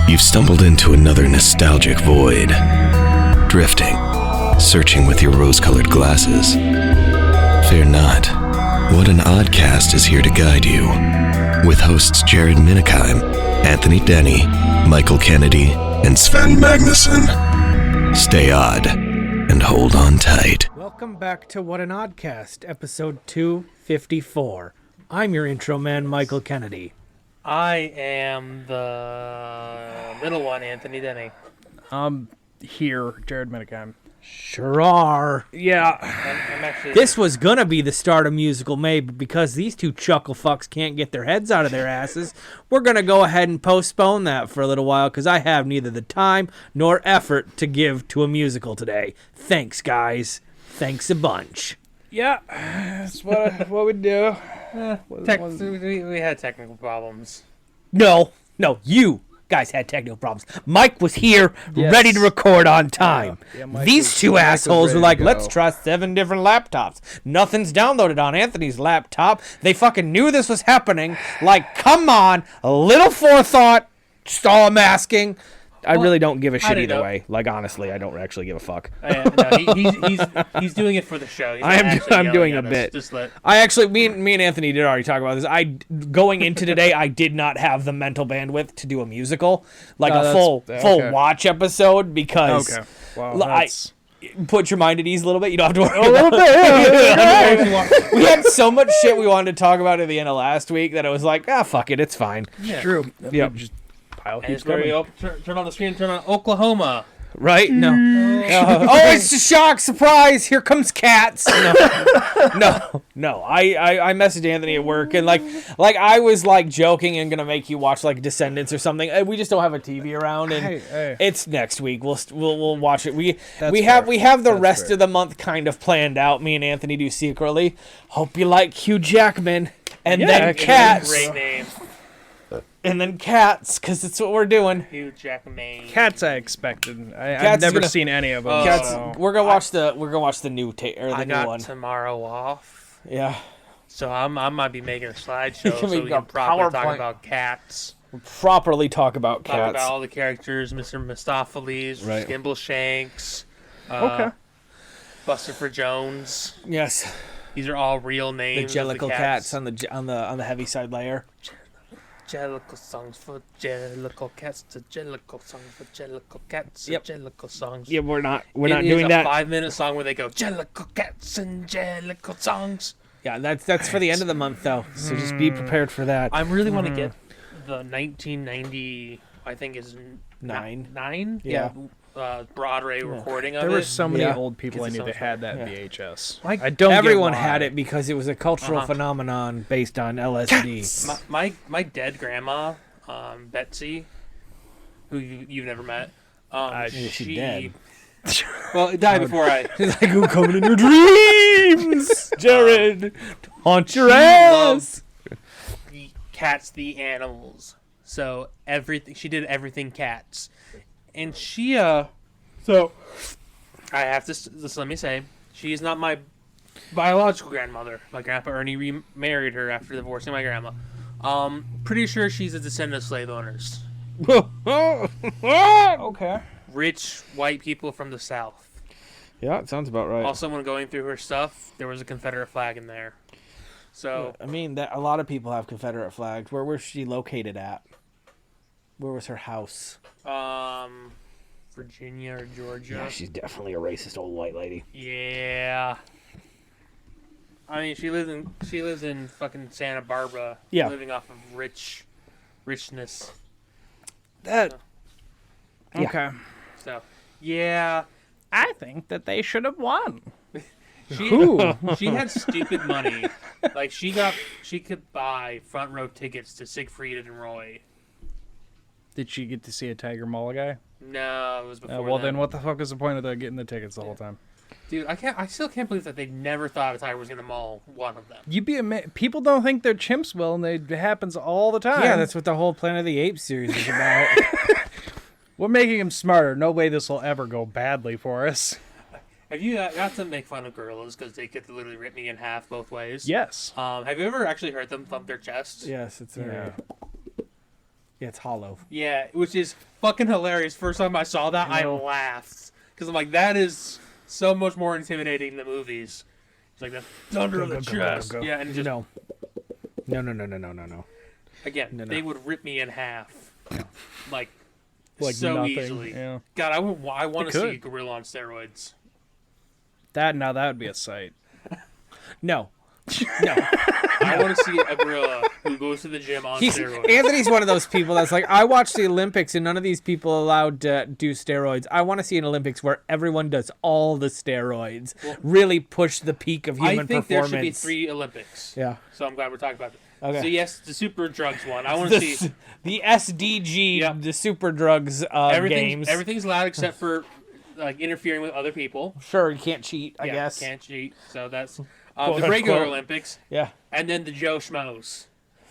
You've stumbled into another nostalgic void. Drifting, searching with your rose-colored glasses. Fear not. What an Oddcast is here to guide you. With hosts Jared Minikheim, Anthony Denny, Michael Kennedy, and Sven Magnuson. Stay odd and hold on tight. Welcome back to What an Oddcast, episode 254. I'm your intro man, Michael Kennedy. I am the middle one, Anthony Denny. Here, Jared Minikheim. Sure are. Yeah. I'm actually... This was going to be the start of Musical May, but because these two chuckle fucks can't get their heads out of their asses, we're going to go ahead and postpone that for a little while because I have neither the time nor effort to give to a musical today. Thanks, guys. Thanks a bunch. Yeah, that's what we do. We had technical problems. No, you guys had technical problems. Mike was here, ready to record on time. These two assholes were like, let's try 7 different laptops. Nothing's downloaded on Anthony's laptop. They fucking knew this was happening. Like, come on, a little forethought. Just all I'm asking. I really don't give a shit either way. Like, honestly, I don't actually give a fuck. He's doing it for the show. I'm doing a bit. I actually, me and Anthony did already talk about this. Going into today, I did not have the mental bandwidth to do a musical, like a full watch episode, because put your mind at ease a little bit. You don't have to worry about it. We had so much shit we wanted to talk about at the end of last week that I was like, fuck it, it's fine. Yeah. True. Yeah. And it's where we turn on the screen, turn on Oklahoma. Right? No. It's a shock, surprise. Here comes Cats. No. I messaged Anthony at work and like I was like joking and gonna make you watch like Descendants or something. We just don't have a TV around, and it's next week. We'll watch it. We have the rest of the month kind of planned out. Me and Anthony do secretly. Hope you like Hugh Jackman, and then Cats. Great name. And then Cats, because it's what we're doing. Hugh Jackman. Cats, I expected. I've never seen any of them. Cats. So. We're gonna watch the new new one. I got tomorrow off. Yeah. So I might be making a slideshow so we can properly talk about Cats. Properly talk about Cats. Talk about all the characters, Mr. Mistopheles, right. Skimbleshanks, Buster for Jones. Yes. These are all real names. The Jellicle cats on the heavy side layer. Jellicle songs for Jellicle cats, the Jellicle songs for Jellicle cats, Jellicle songs. Yeah, we're not doing that. It's a 5-minute song where they go Jellicle cats and Jellicle songs. Yeah, that's for the end of the month though, so just be prepared for that. I really want to get the 1990, I think is 9. Yeah. Broadway recording of it. There were so many old people I knew that had that VHS. Like, I don't. Everyone had it because it was a cultural phenomenon based on LSD. My dead grandma, Betsy, who you've never met. She's dead. Well, it died before I. She's like, who coming in your dreams, Jared? Haunt your ass. Cats, the animals. So everything she did, everything cats. And she, so I have to just let me say, she is not my biological grandmother. My grandpa Ernie remarried her after divorcing my grandma. Pretty sure she's a descendant of slave owners. Okay. Rich white people from the South. Yeah, it sounds about right. Also, when going through her stuff, there was a Confederate flag in there. So I mean, that a lot of people have Confederate flags. Where was she located at? Where was her house? Virginia or Georgia. Yeah, she's definitely a racist old white lady. Yeah. I mean, she lives in fucking Santa Barbara. Yeah. Living off of richness. That. Yeah. Okay. So, yeah. I think that they should have won. She had stupid money. Like she could buy front row tickets to Siegfried and Roy. Did she get to see a Tiger Mall guy? No, it was before. Well, then what the fuck was the point of getting the tickets the whole time? Dude, I still can't believe that they never thought a tiger was gonna maul one of them. You'd be people don't think they're chimps, Will, and it happens all the time. Yeah, that's what the whole Planet of the Apes series is about. We're making them smarter. No way this will ever go badly for us. Have you got to make fun of gorillas because they could literally rip me in half both ways? Yes. Have you ever actually heard them thump their chests? Yes, it's very. Yeah, it's hollow. Yeah, which is fucking hilarious. First time I saw that, I laughed because I'm like, that is so much more intimidating than the movies. It's like the thunder of the chest. Yeah, and just No. again, No. they would rip me in half, like so nothing. easily. Yeah. God, I want to They see could. a gorilla on steroids. That would be a sight. No. I want to see a gorilla who goes to the gym on steroids. Anthony's one of those people that's like, I watch the Olympics and none of these people are allowed to do steroids. I want to see an Olympics where everyone does all the steroids, really push the peak of human I think performance. there should be 3 Olympics. Yeah. So I'm glad we're talking about it. Okay. So yes, the super drugs one. I want to see The SDG, Yep. the super drugs games. Everything's allowed except for like interfering with other people. Sure, you can't cheat, I guess. Can't cheat. So that's Quote, the regular unquote. Olympics, Yeah. and then the Joe Schmoes,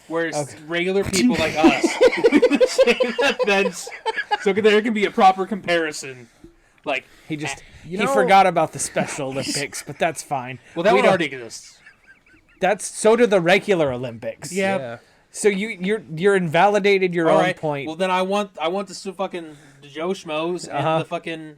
where it's regular people like us. So there can be a proper comparison. Like He just he know- forgot about the Special Olympics, but that's fine. well, that We one don't- already exists. That's so do the regular Olympics. Yeah. So you're invalidated your All own right. point. Well, then I want the Joe Schmoes and the fucking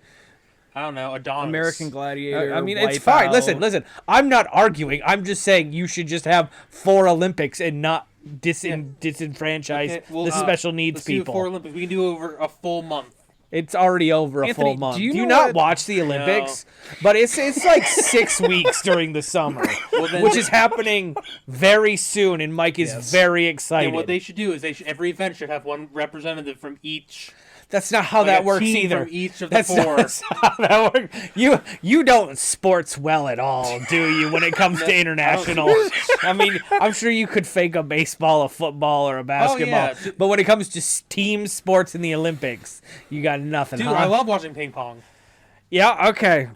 I don't know Adonis. American Gladiator. I mean, it's fine. Wipeout. Listen. I'm not arguing. I'm just saying you should just have 4 Olympics and not disenfranchise Okay, well, the special needs let's do people. 4 Olympics. We can do over a full month. It's already over a Anthony, full month. do Do you you know not what- watch the Olympics? But it's like 6 weeks during the summer, then- which is happening very soon, and Mike is very excited. And what they should do is every event should have one representative from each. That's not how Like that a works team either. from each of the That's 4. Not how that works. You don't sports well at all, do you? When it comes to international, I mean, I'm sure you could fake a baseball, a football, or a basketball, yeah. but when it comes to team sports in the Olympics, you got nothing. Dude, huh? I love watching ping pong. Yeah. Okay.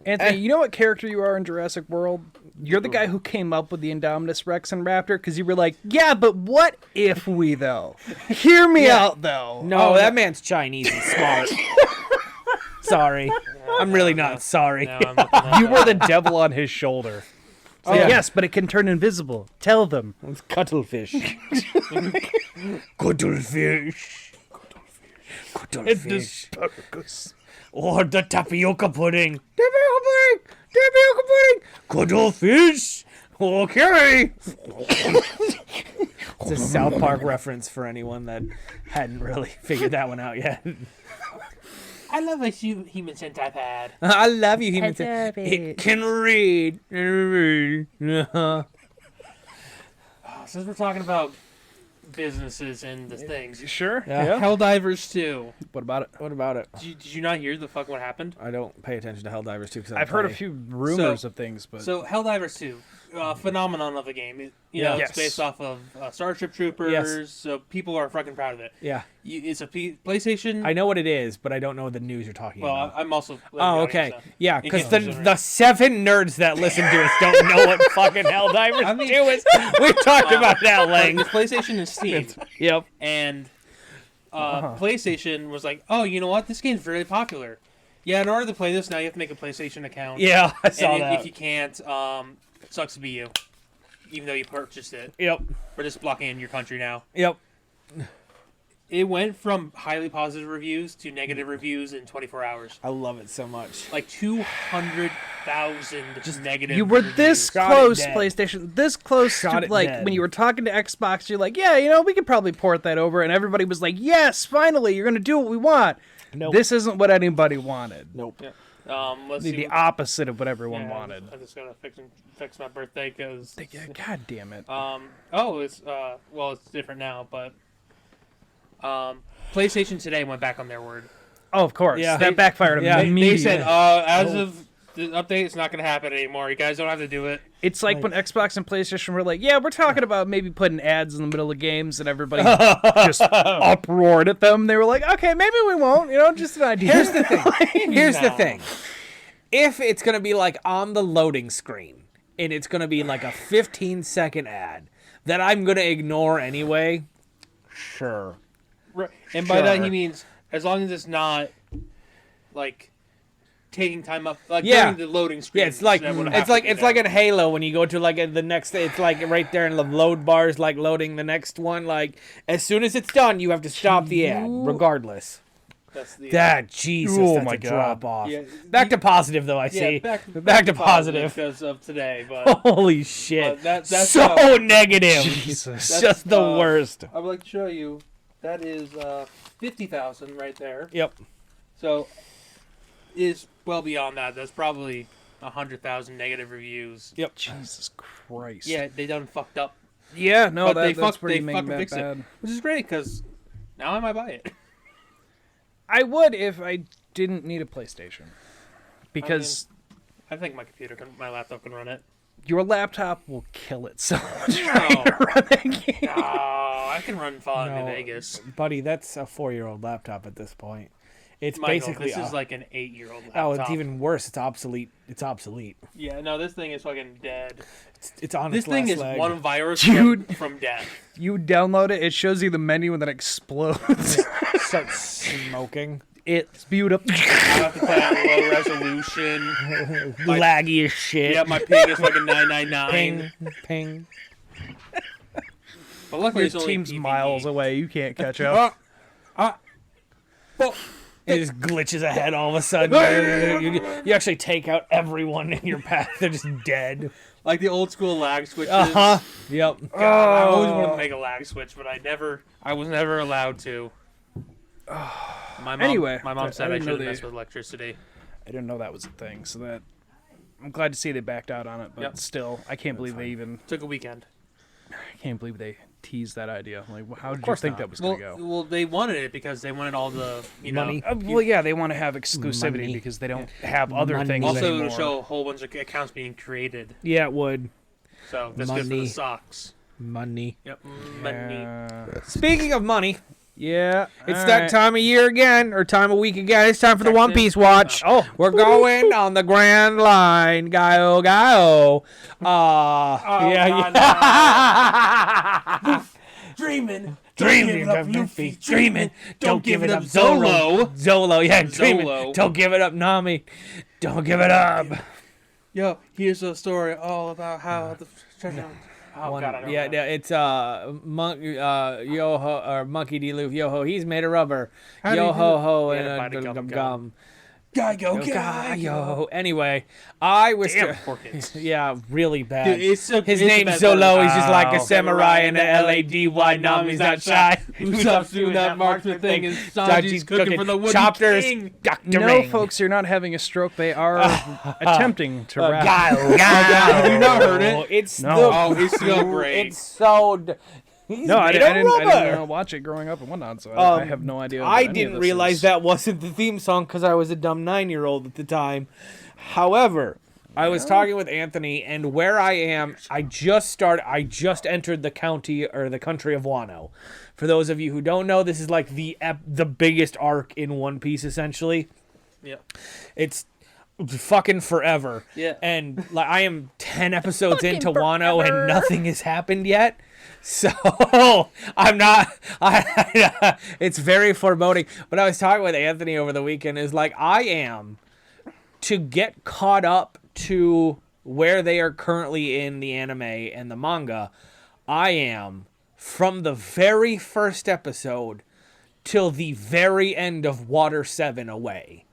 Anthony, you know what character you are in Jurassic World? You're the guy who came up with the Indominus Rex and Raptor because you were like, yeah, but what if we, though? Hear me out, though. No, that man's Chinese and smart. Sorry. I'm really not sorry. No, I'm looking at You were the devil on his shoulder. So, yeah. yes, but it can turn invisible. Tell them. It's cuttlefish. Cuttlefish. Cuttlefish. Or the tapioca pudding. Tapioca pudding. Tapioca pudding. Cuttlefish. Okay. It's a South Park reference for anyone that hadn't really figured that one out yet. I love a human centipede. I love you, human. It can read. Since we're talking about businesses and the things, Sure. Yeah. Helldivers 2. What about it? What about it? Did you not hear the fuck what happened? I don't pay attention to Helldivers 2 because I've heard a few rumors of things, but So Helldivers 2, phenomenon of a game. You know, Yes. it's based off of Starship Troopers, Yes. so people are fucking proud of it. Yeah. It's a PlayStation. I know what it is, but I don't know the news you're talking Well, about. I'm also. Oh, okay. Yeah, because In case the there's 7 nerds that listen to us don't know what fucking Helldivers I mean- 2 is. We've talked about it at Like, length. it's PlayStation and Steam, Yep. and PlayStation was like, "Oh, you know what? This game's very popular. Yeah, in order to play this, now you have to make a PlayStation account. Yeah, I saw and that. if you can't, it sucks to be you, even though you purchased it. Yep. We're just blocking in your country now." Yep. It went from highly positive reviews to negative reviews in 24 hours. I love it so much. Like 200,000 just negative. you were reviews. this Shot it close, dead. PlayStation, this close Shot to, it like, dead. when you were talking to Xbox, you're like, yeah, you know, we could probably port that over, and everybody was like, yes, finally, you're going to do what we want. Nope. This isn't what anybody wanted. Nope. Let's The, see. the opposite of what everyone yeah, wanted. I just gotta fix my birthday because. Yeah, God damn it. It's well, it's different now, but PlayStation today went back on their word. Oh, of course. Yeah. That backfired Yeah. immediately. They said, as of the update, it's not going to happen anymore. You guys don't have to do it. It's like when Xbox and PlayStation were like, yeah, we're talking about maybe putting ads in the middle of games, and everybody just uproared at them. They were like, okay, maybe we won't. You know, just an idea. Here's the thing. Here's the No. thing. If it's going to be like on the loading screen and it's going to be like a 15-second ad that I'm going to ignore anyway, sure. Right. And by that, Sure. he means as long as it's not like taking time up, like Yeah. during the loading screen. Yeah, it's like in Halo when you go to like the next. It's like right there in the load bars, like loading the next one. Like as soon as it's done, you have to stop the ad, regardless. That's the Jesus, Oh that's my a God. drop off. Yeah, Back to positive though. I see. Back to positive. because of today. But Holy shit! that's so negative. Jesus. It's just the worst. I would like to show you. That is 50,000 right there. Yep. So is well beyond that. That's probably 100,000 negative reviews. Yep. Jesus Christ. Yeah, they done fucked up, Yeah, no, but that's pretty they making fucking that fixed bad. it, which is great because now I might buy it. I would if I didn't need a PlayStation. Because I think my laptop can run it. your laptop will kill it so much. No. Run that game. Oh, I can run Fallout No. New Vegas. Buddy, that's a 4-year-old laptop at this point. It's Michael, basically this is like an 8-year-old laptop. oh, it's even worse. It's obsolete. It's obsolete. Yeah, no, this thing is fucking dead. It's on This its thing last is leg. one virus Dude. from death. You download it, it shows you the menu and then explodes. Starts smoking. It's spewed up. I have to play on low resolution. Laggy as shit. Yeah, my ping is fucking 999. Ping, ping. But luckily, Your it's only team's PvE. miles away. You can't catch up. It just glitches ahead all of a sudden. you actually take out everyone in your path. They're just dead. Like the old school lag switches. Yep. God, I always wanted to make a lag switch, but I was never allowed to. My mom, Anyway, my mom said I didn't know shouldn't they- mess with electricity. I didn't know that was a thing, so that I'm glad to see they backed out on it. But Yep. still, I can't believe they even. Took a weekend. I can't believe they teased that idea. Like, how did you course think not. that was Well, gonna go? well, they wanted it because they wanted all the Money. Well, yeah, they want to have exclusivity Money. because they don't have other Money. things Also, anymore. it'll show a whole bunch of accounts being created. Yeah, it would. So that's good for the Money. socks. Money. Yep. Money. Speaking of money, Yeah, it's all that right. time of year again, or time of week again. It's time for the One Texas. Piece watch. Oh, We're going on the Grand Line. Gaio, Gaio. Dreaming. Dreaming of Luffy. Dreaming. Don't give it up, Zolo. Zolo, yeah, dreaming. Zolo. Don't give it up, Nami. Don't give it up. Yo, here's a story all about how the treasure. Oh God, I don't know. It's Yo-Ho or Monkey D. Luffy. Yo-Ho, he's made of rubber. How do you do Yo-Ho-Ho that? and Yeah, bite a gum gum gum. Gaio, Gaio. Anyway, I was Damn, poor kids. yeah, really bad. Dude, it's so, His it's name's the so best low, part. he's just like a Wow. samurai in a LADY. Nami's not shy. Who's up doing that marksman thing? And Sanji's cooking for the wooden Choppers, king. Dr. no, Ming. folks, you're not having a stroke. They are attempting to rap. Gaio, Have you not heard it? It's No. the, Oh, it's so great. It's so. He's No, I made didn't, of I rubber. didn't watch it growing up and whatnot, so I have no idea. What I any of didn't this realize is. that wasn't the theme song because I was a dumb 9-year-old at the time. However, I was talking with Anthony, and where I am, I just entered the county or the country of Wano. For those of you who don't know, this is like the biggest arc in One Piece, essentially. Yeah. It's fucking forever. Yeah. And like I am 10 episodes into Wano and nothing has happened yet. So I'm not. It's very foreboding. But I was talking with Anthony over the weekend. Is like I am to get caught up to where they are currently in the anime and the manga. I am from the very first episode till the very end of Water 7 away.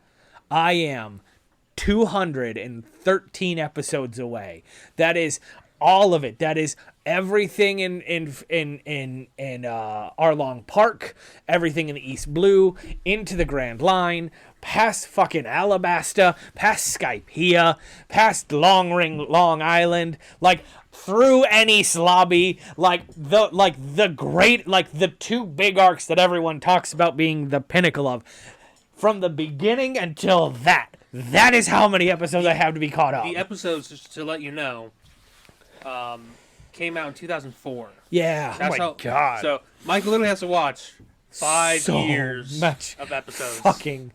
I am 213 episodes away. That is all of it. That is everything in Arlong Park, everything in the East Blue, into the Grand Line, past fucking Alabasta, past Skypiea, past Long Island, like through Ennis Lobby, like the two big arcs that everyone talks about being the pinnacle of. From the beginning until that. That is how many episodes I have to be caught up. The episodes, just to let you know, came out in 2004. Yeah. That's my God. So Mike literally has to watch 5 So years much of episodes. fucking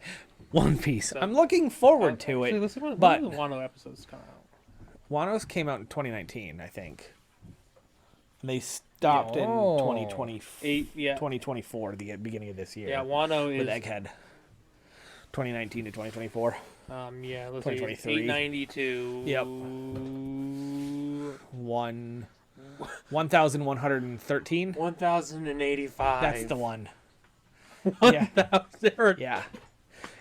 One Piece. I'm looking forward to Actually, it. let's see when but- the Wano episodes come out. Wano's came out in 2019, I think. And they stopped in Oh. 2020, 8, yeah. 2024, the beginning of this year. Yeah, Wano with is Egghead. 2019 to 2024. Yeah, let's see. 2023. 892. Yep. 1,113. 1,085. That's the one. 1,000. Yeah.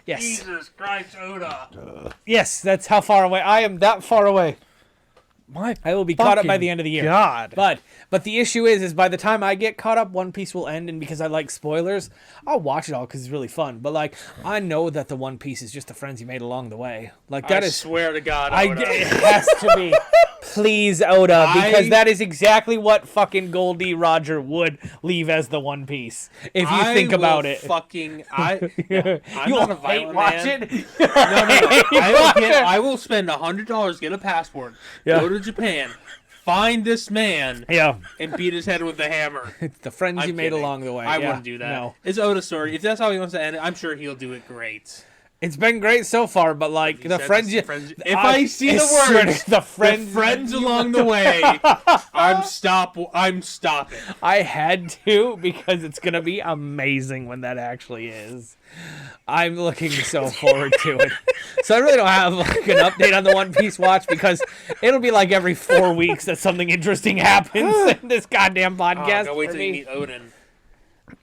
Yes. Jesus Christ, Oda. Yes, that's how far away. I am that far away. I will be caught up by the end of the year. God. But the issue is by the time I get caught up, One Piece will end, and because I like spoilers, I'll watch it all because it's really fun. But like, I know that the One Piece is just the friends you made along the way. Like that I is. swear to God, It Oda. has to be. Please, Oda, because that is exactly what fucking Goldie Roger would leave as the One Piece. If you think about it. I'm You'll not a hate violent watch man. it. No. I will spend $100, get a passport, go to Japan, find this man, and beat his head with a hammer. It's the friends I'm you made kidding. along the way. I Yeah, wouldn't do that. No. It's Oda's story. If that's how he wants to end it, I'm sure he'll do it great. It's been great so far, but like the friends you. If I see the words, the friends along the way, I'm stopping. I had to because it's gonna be amazing when that actually is. I'm looking so forward to it. So I really don't have like an update on the One Piece watch because it'll be like every 4 weeks that something interesting happens in this goddamn podcast. Go wait for till you me. meet Odin.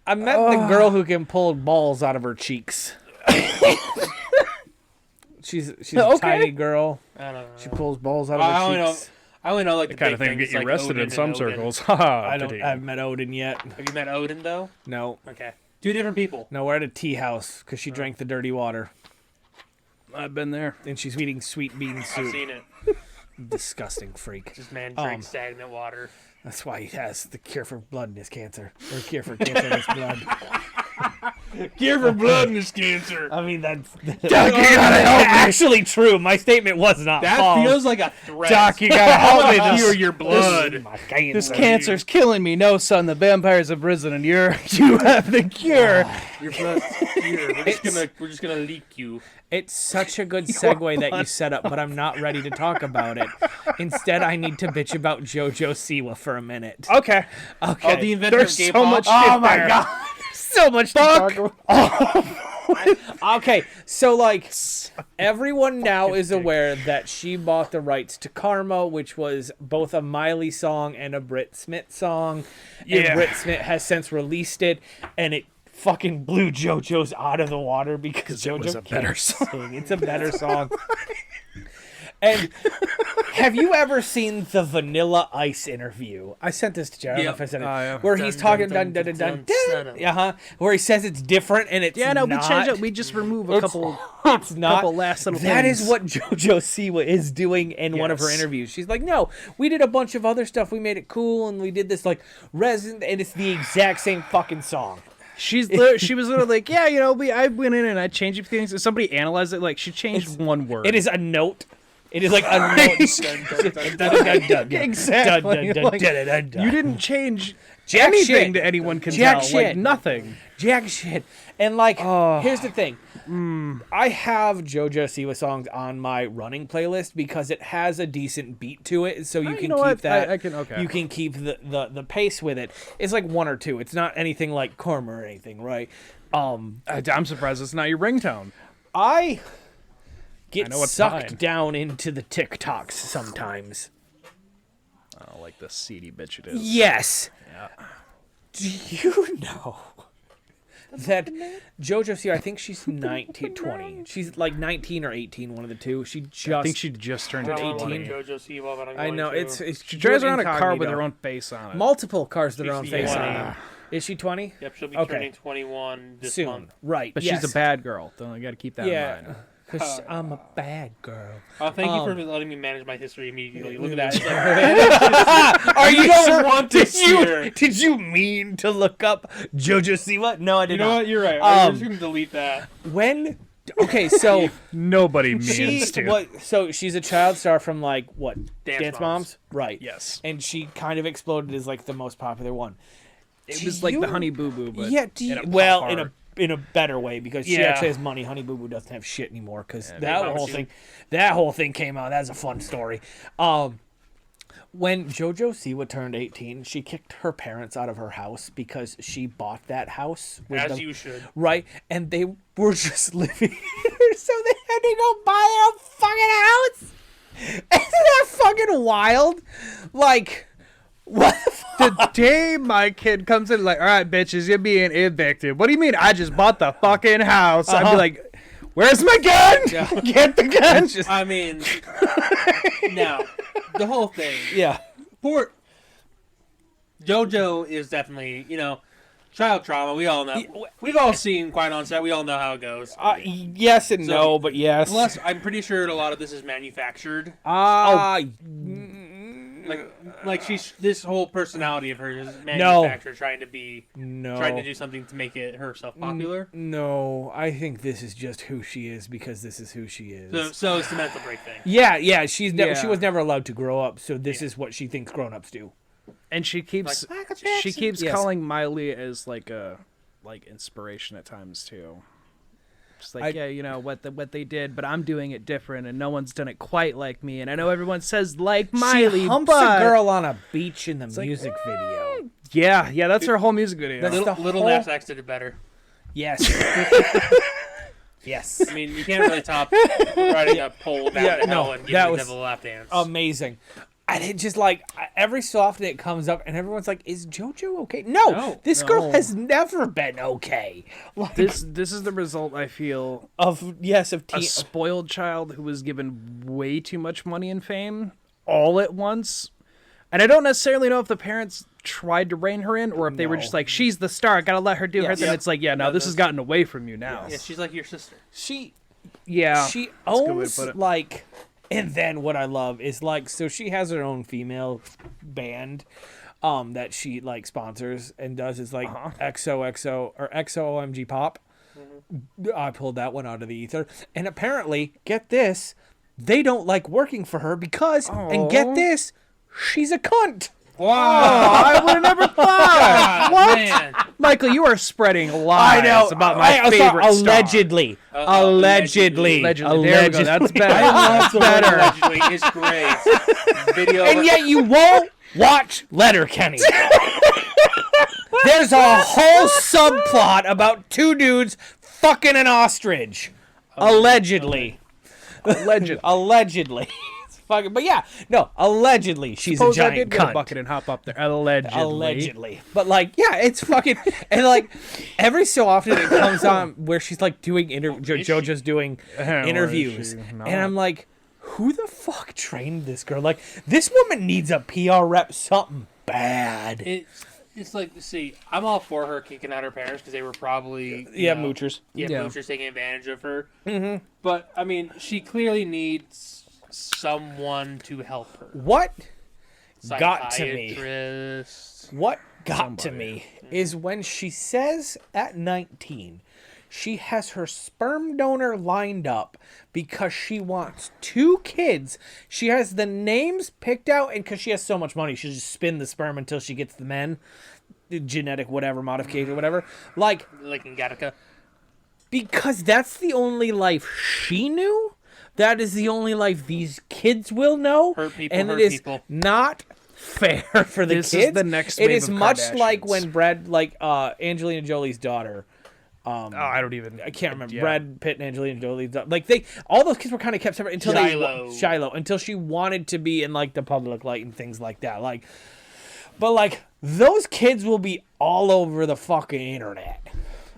I met the girl who can pull balls out of her cheeks. She's a tiny girl. I don't know. She pulls balls out of her cheeks. I only know like The the kind big of thing to things, get you like arrested Odin in some and Odin. circles. Haha. I haven't met Odin yet. Have you met Odin though? No. Okay, two different people. No, we're at a tea house because she drank the dirty water. I've been there. And she's eating sweet bean I've soup. seen it. Disgusting freak. This man drinks stagnant water. That's why he has the cure for bloodness cancer. Or cure for cancer in his blood. Cure for bloodness cancer. I mean, that's actually true. My statement was not That false. feels like a threat. Doc, you gotta help me. Cure your blood. My cancer. This cancer's killing me. No, son, the vampires have risen, and you have the cure. Your blood's cure. We're just gonna leak you. It's such a good segue that you set up, but I'm not ready to talk about it. Instead, I need to bitch about JoJo's Siwa for a minute. Okay. Oh, the inventor There's of gay so pop? much shit Oh my there. god. So much to talk about. Okay, so like everyone now is aware that she bought the rights to Karma, which was both a Miley song and a Brit Smith song. And Yeah. Brit Smith has since released it, and it fucking blew JoJo's out of the water because JoJo was a better can't song. sing. It's a better song. And have you ever seen the Vanilla Ice interview? I sent this to Jared. I don't know if I sent it. yeah. Where he's talking where he says it's different and it's Yeah, no, we not. change it. We just remove a couple. It's not. couple last little That things. is what JoJo Siwa is doing in one of her Yes. interviews. She's like, no, we did a bunch of other stuff. We made it cool, and we did this like resin, and it's the exact same fucking song. She was literally like, yeah, you know, I went in and I changed a few things. And somebody analyzed it, like she changed one word. It is a note. It is like a note. Exactly. Like, you didn't change Jack anything shit. to anyone can Jack tell. shit. Like nothing. Jack shit. And like, here's the thing. I have JoJo Siwa songs on my running playlist because it has a decent beat to it, so you can know keep what? that. I can- okay. You can keep the pace with it. It's like one or two. It's not anything like Karma or anything, right? I'm surprised it's not your ringtone. I get know what's sucked mine. down into the TikToks sometimes. Oh, like the seedy bitch it is. Yes. Yeah. Do you know that JoJo Siwa, I think she's 19, 20. She's like 19 or 18, one of the two. She just. I think she just turned I don't want 18. to JoJo Siwa, but I'm I going know to. it's She drives doing around a car with incognito. her own face on it. Multiple cars with their own She's face on 20. them. Is she 20? Yep, she'll be Okay. turning 21 this Soon. month. Right. But yes. she's a bad girl. So I got to keep that in Yeah. mind. Because I'm a bad girl. Thank you for letting me manage my history immediately. Look at that. Are you don't sure? want this here. Did you mean to look up JoJo Siwa? No, I did You know not. what? You're right. I'm Um, just going to delete that. When? Okay, so Nobody she means to. so she's a child star from like what? Dance Moms? Right. Yes. And she kind of exploded as like the most popular one. It was like the Honey Boo Boo, but Yeah, in a well, pop art. in a better way because she Yeah. actually has money. Honey Boo Boo doesn't have shit anymore because they promise you. that whole thing came out. That's a fun story. When JoJo Siwa turned 18, she kicked her parents out of her house because she bought that house. As you should. Right? And they were just living here, so they had to go buy a fucking house. Isn't that fucking wild? Like, what the fuck? The day my kid comes in, like, all right, bitches, you're being evicted. What do you mean? I just bought the fucking house. I'd be like, where's my gun? Yeah. Get the gun. I mean, now, the whole thing. Yeah. Poor JoJo is definitely, child trauma. We all know. We've all seen Quiet on Set. We all know how it goes. Yes and no, but yes. Plus, I'm pretty sure a lot of this is manufactured. Like this whole personality of hers is manufactured, trying to do something to make it herself popular. No, I think this is just who she is because this is who she is. So it's the mental break thing. Yeah. She was never allowed to grow up, so this is what she thinks grown-ups do. And she keeps calling Miley as like inspiration at times too. Just like, what they did, but I'm doing it different, and no one's done it quite like me. And I know everyone says like Miley, she humps a girl on a beach in the music video. Yeah, that's her whole music video. Little Nas X did it better. Yes. Yes. I mean, you can't really top riding a pole down the hill and giving the devil a lap dance. Amazing. And it just like every so often it comes up and everyone's like, "Is JoJo okay?" No, this girl has never been okay. Like, this is the result, I feel, of a spoiled child who was given way too much money and fame all at once. And I don't necessarily know if the parents tried to rein her in or if they were just like, "She's the star, gotta let her do her thing." It's like, this has gotten away from you now. Yeah, she's like your sister. She a owns good way to put it. like. And then what I love is like, so she has her own female band that she like sponsors and does is like XOXO or XOMG Pop. I pulled that one out of the ether. And apparently, get this, they don't like working for her because, and get this, she's a cunt. Wow, I would have never thought. What? Man. Michael, you are spreading lies about my favorite allegedly. star. Allegedly. There we go. That's better. I love That's better. Allegedly. It's great. Video. And yet you won't watch Letterkenny. There's a whole subplot about two dudes fucking an ostrich. Allegedly. Allegedly. But yeah, no, allegedly she's Suppose a giant I did cunt. get a bucket and hop up there. Allegedly. But like, yeah, it's fucking, and like every so often it comes on where she's like doing JoJo's doing interviews, and I'm like, who the fuck trained this girl? Like, this woman needs a PR rep something bad. It's like, see, I'm all for her kicking out her parents because they were probably moochers. Moochers taking advantage of her. Mm-hmm. But I mean, she clearly needs someone to help her. What got to me is when she says at 19 she has her sperm donor lined up because she wants 2 kids. She has the names picked out, and because she has so much money, she'll just spin the sperm until she gets the men, genetic whatever modification or whatever, like in Gattaca, because that's the only life she knew. That is the only life these kids will know. Hurt people, and hurt it is people. Not fair for the this kids. Is the next it wave is of much Kardashians. like when Angelina Jolie's daughter. I can't remember. Yeah. Brad Pitt and Angelina Jolie's daughter. Like all those kids were kind of kept separate until Shiloh, until she wanted to be in like the public light and things like that. But those kids will be all over the fucking internet.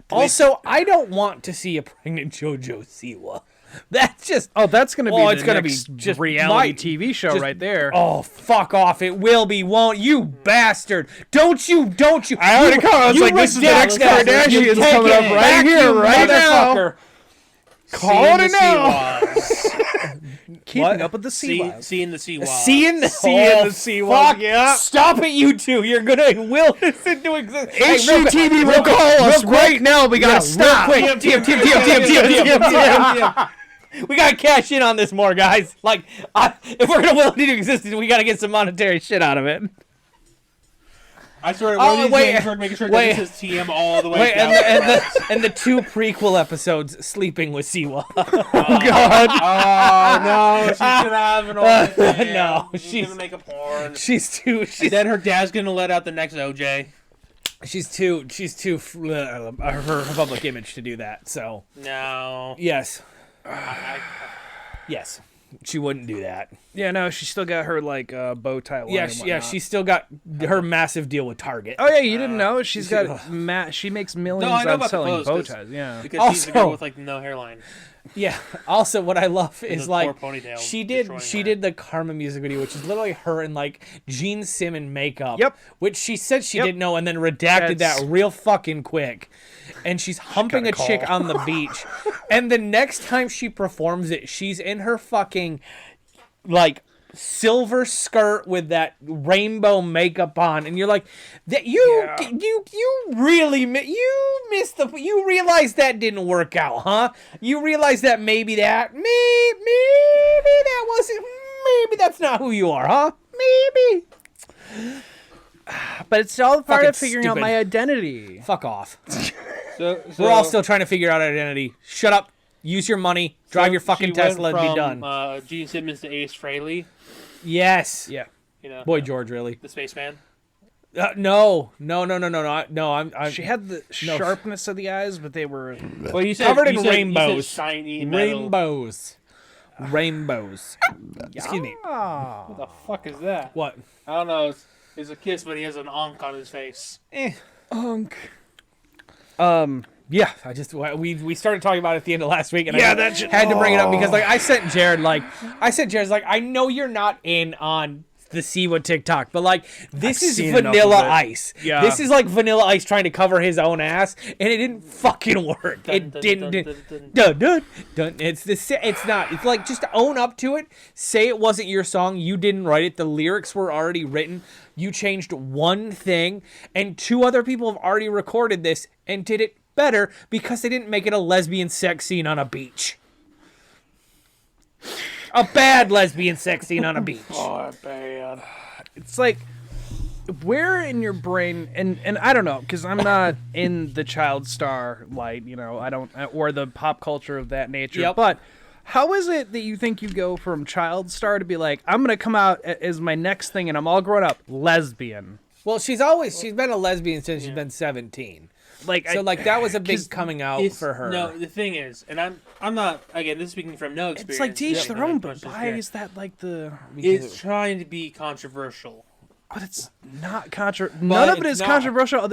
Also, I don't want to see a pregnant JoJo Siwa. That's just that's gonna be it's gonna next be just reality TV show right there. Oh, fuck off! It will be, won't you, bastard? Don't you? I already called. I was like, this is the next Kardashians coming up right here, right now. Call it now. Keeping up with the Seawaws. Seeing the Seawaws. Seeing the Seawaws. Yeah. Stop it, you two. You're gonna will this into existence. HGTV will call us right now. We gotta stop. Real quick. TM. We gotta cash in on this more, guys. If we're gonna will it into existence, we gotta get some monetary shit out of it. I started making sure wait. that this is TM all the way Wait, down. and the 2 prequel episodes, Sleeping with Siwa. Oh God. Oh no, she's gonna have an OnlyFans. No, she's gonna make a porn. She's And then her dad's gonna let out the next OJ. She's too her public image to do that. So No. yes, yes, she wouldn't do that. Yeah, no, she still got her like bow tie line. Yeah, and yeah, whatnot. she's still got her massive deal with Target. Oh yeah, you didn't know? She's got she makes millions I know on about the selling clothes, bow 'cause- ties. Yeah. Because she's the girl Also- with like no hairline. Yeah. Also, what I love is the like poor ponytail she destroying her. did the Karma music video, which is literally her in like Gene Simmons makeup. Yep. Which she said she Yep. didn't know, and then redacted That's- that real fucking quick. And she's humping a got a chick call. on the beach, and the next time she performs it, she's in her fucking like silver skirt with that rainbow makeup on, and you're like, that you really missed you realize that didn't work out, huh? You realize that maybe that wasn't, maybe that's not who you are, huh? Maybe. But it's all part Fucking of figuring out stupid. my identity. Fuck off. So We're all still trying to figure out identity. Shut up. Use your money. Drive your fucking she went Tesla and be from, done. Gene Simmons to Ace Frehley. Yes. Yeah. You know, Boy George, really? the spaceman. No. I'm She had the sharpness of the eyes, but they were Well, you said covered in you said rainbows. shiny metal. Rainbows. Excuse me. What the fuck is that? What? I don't know. It's a kiss, but he has an onk on his face. unk. Yeah, we started talking about it at the end of last week, and Yeah, I that shit- had to bring it up because I sent Jared's like, I know you're not in on the Siwa TikTok, but like this I've is seen enough Vanilla of it. Ice. Yeah. This is like Vanilla Ice trying to cover his own ass, and it didn't fucking work. It Dun, didn't. dun, dun, Dun. It's not. It's like just own up to it. Say it wasn't your song. You didn't write it. The lyrics were already written. You changed one thing, and 2 other people have already recorded this and did it better because they didn't make it a lesbian sex scene on a beach. A bad lesbian sex scene on a beach. Oh, bad. It's like, where in your brain, and I don't know, because I'm not in the child star light, you know, I don't, or the pop culture of that nature, Yep. but how is it that you think you go from child star to be like, I'm going to come out as my next thing and I'm all grown up, lesbian? Well, she's been a lesbian since she's been 17. Like, So like that was a big coming out for her. No, the thing is, and I'm not, again, this is speaking from no experience. it's like to each their own, but Much why experience. is that like the... It's trying to be controversial. But it's not None of it it's is not. controversial.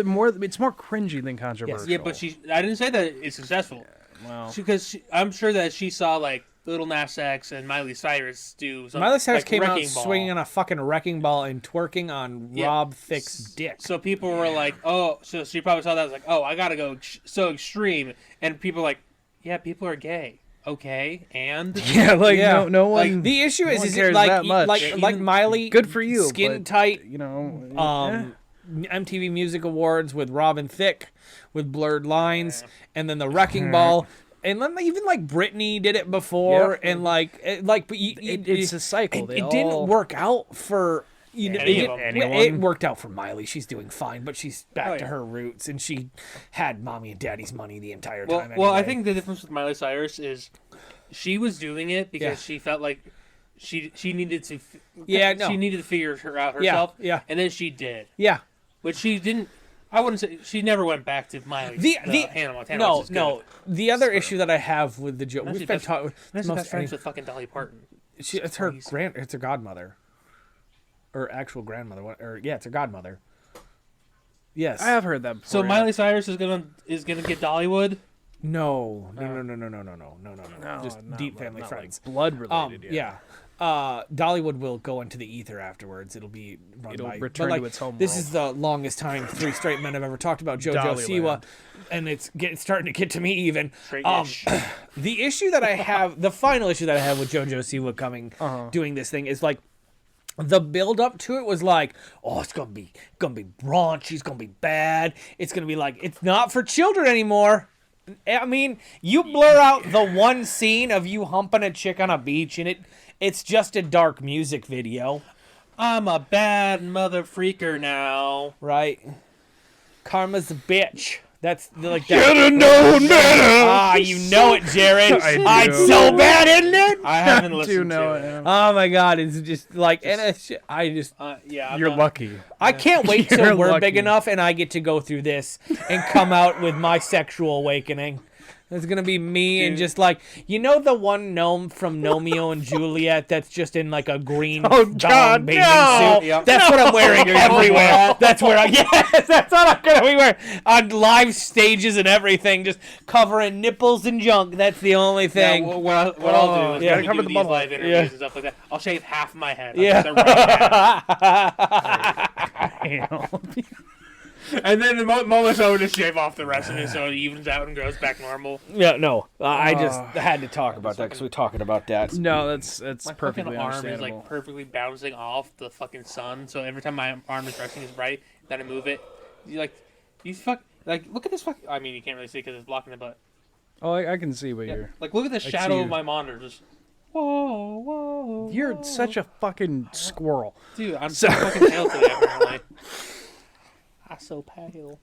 It's more cringy than controversial. Yeah, but I didn't say that it's successful. Well, Because I'm sure that she saw like Little Nas X and Miley Cyrus do something. Miley Cyrus like came out Wrecking Ball. swinging on a fucking wrecking ball and twerking on Yeah. Rob Thicke's dick. So people were like, oh, so she probably saw that as like, oh, I gotta go so extreme. And people were like, yeah, people are gay. Okay, and yeah, like Yeah. no one. Like the issue no is, one is cares like that much. like Miley. Good for you, Skin but, tight. you know. MTV Music Awards with Robin Thicke with Blurred Lines, and then the Wrecking Ball. And then even like Britney did it before, Yep. and but It's a cycle. It didn't work out for Any of them. it worked out for Miley. She's doing fine, but she's back Oh, to yeah. her roots, and she had mommy and daddy's money the entire well, time. well, I anyway. think the difference with Miley Cyrus is she was doing it because Yeah. she felt like she needed to. Yeah, no. She needed to figure her out herself. yeah. And then she did, yeah. but she didn't. I wouldn't say she never went back to Miley. The Hannah Montana. no which is good. no. The other issue that I have with the joke, Imagine we've been best- talking. Imagine best friends with fucking Dolly Parton. It's her it's her godmother, or actual grandmother, it's her godmother. Yes. I have heard that before. So yeah. Miley Cyrus is gonna get Dollywood. No. Just not deep like- family not friends. like blood related. Yeah. Dollywood will go into the ether afterwards. It'll be run It'll by, return but, to its home This world. is the longest time 3 straight men have ever talked about JoJo Siwa, Dollyland. and it's starting to get to me even. Straight-ish. The issue that I have, the final issue that I have with JoJo Siwa doing this thing is like, the build up to it was like, oh, it's gonna be raunchy, it's gonna be bad, it's gonna be like, it's not for children anymore. I mean, you blur out the one scene of you humping a chick on a beach, and it's just a dark music video. I'm a bad mother freaker now. Right. Karma's a bitch. That's like Should that. have known better. Ah, you know it, Jared. I do. It's so bad, isn't it? I haven't do listened know to it. it. Oh my god, it's just like, and it's, I just, Yeah, I'm You're not- lucky. I can't wait You're till we're lucky. big enough and I get to go through this and come out with my sexual awakening. It's gonna be me and just like, you know, the one gnome from Romeo and Juliet that's just in like a green God, bathing no! suit. Yep. That's what I'm wearing You're everywhere. going That's where I yes, that's what I'm gonna be wearing on live stages and everything, just covering nipples and junk. That's the only thing. Yeah, what I'll do is yeah, when we cover do the these bubble. live interviews Yeah. and stuff like that, I'll shave half my head. I'll Yeah. cut the right half. And then the moment I would just shave off the rest of it so it evens out and grows back normal. Yeah, no, I just had to talk about that because we're talking about that. No, that's My perfectly fucking arm is understandable. like perfectly bouncing off the fucking sun, so every time my arm is resting is right, then I move it. You look at this fucking. I mean, you can't really see because it's blocking the butt. Oh, I can see what Yeah. you're. Like, look at the see shadow you. of my monitor. Just whoa, whoa. You're such a fucking squirrel. Dude, I'm so fucking pale today. Apparently, I'm so pale.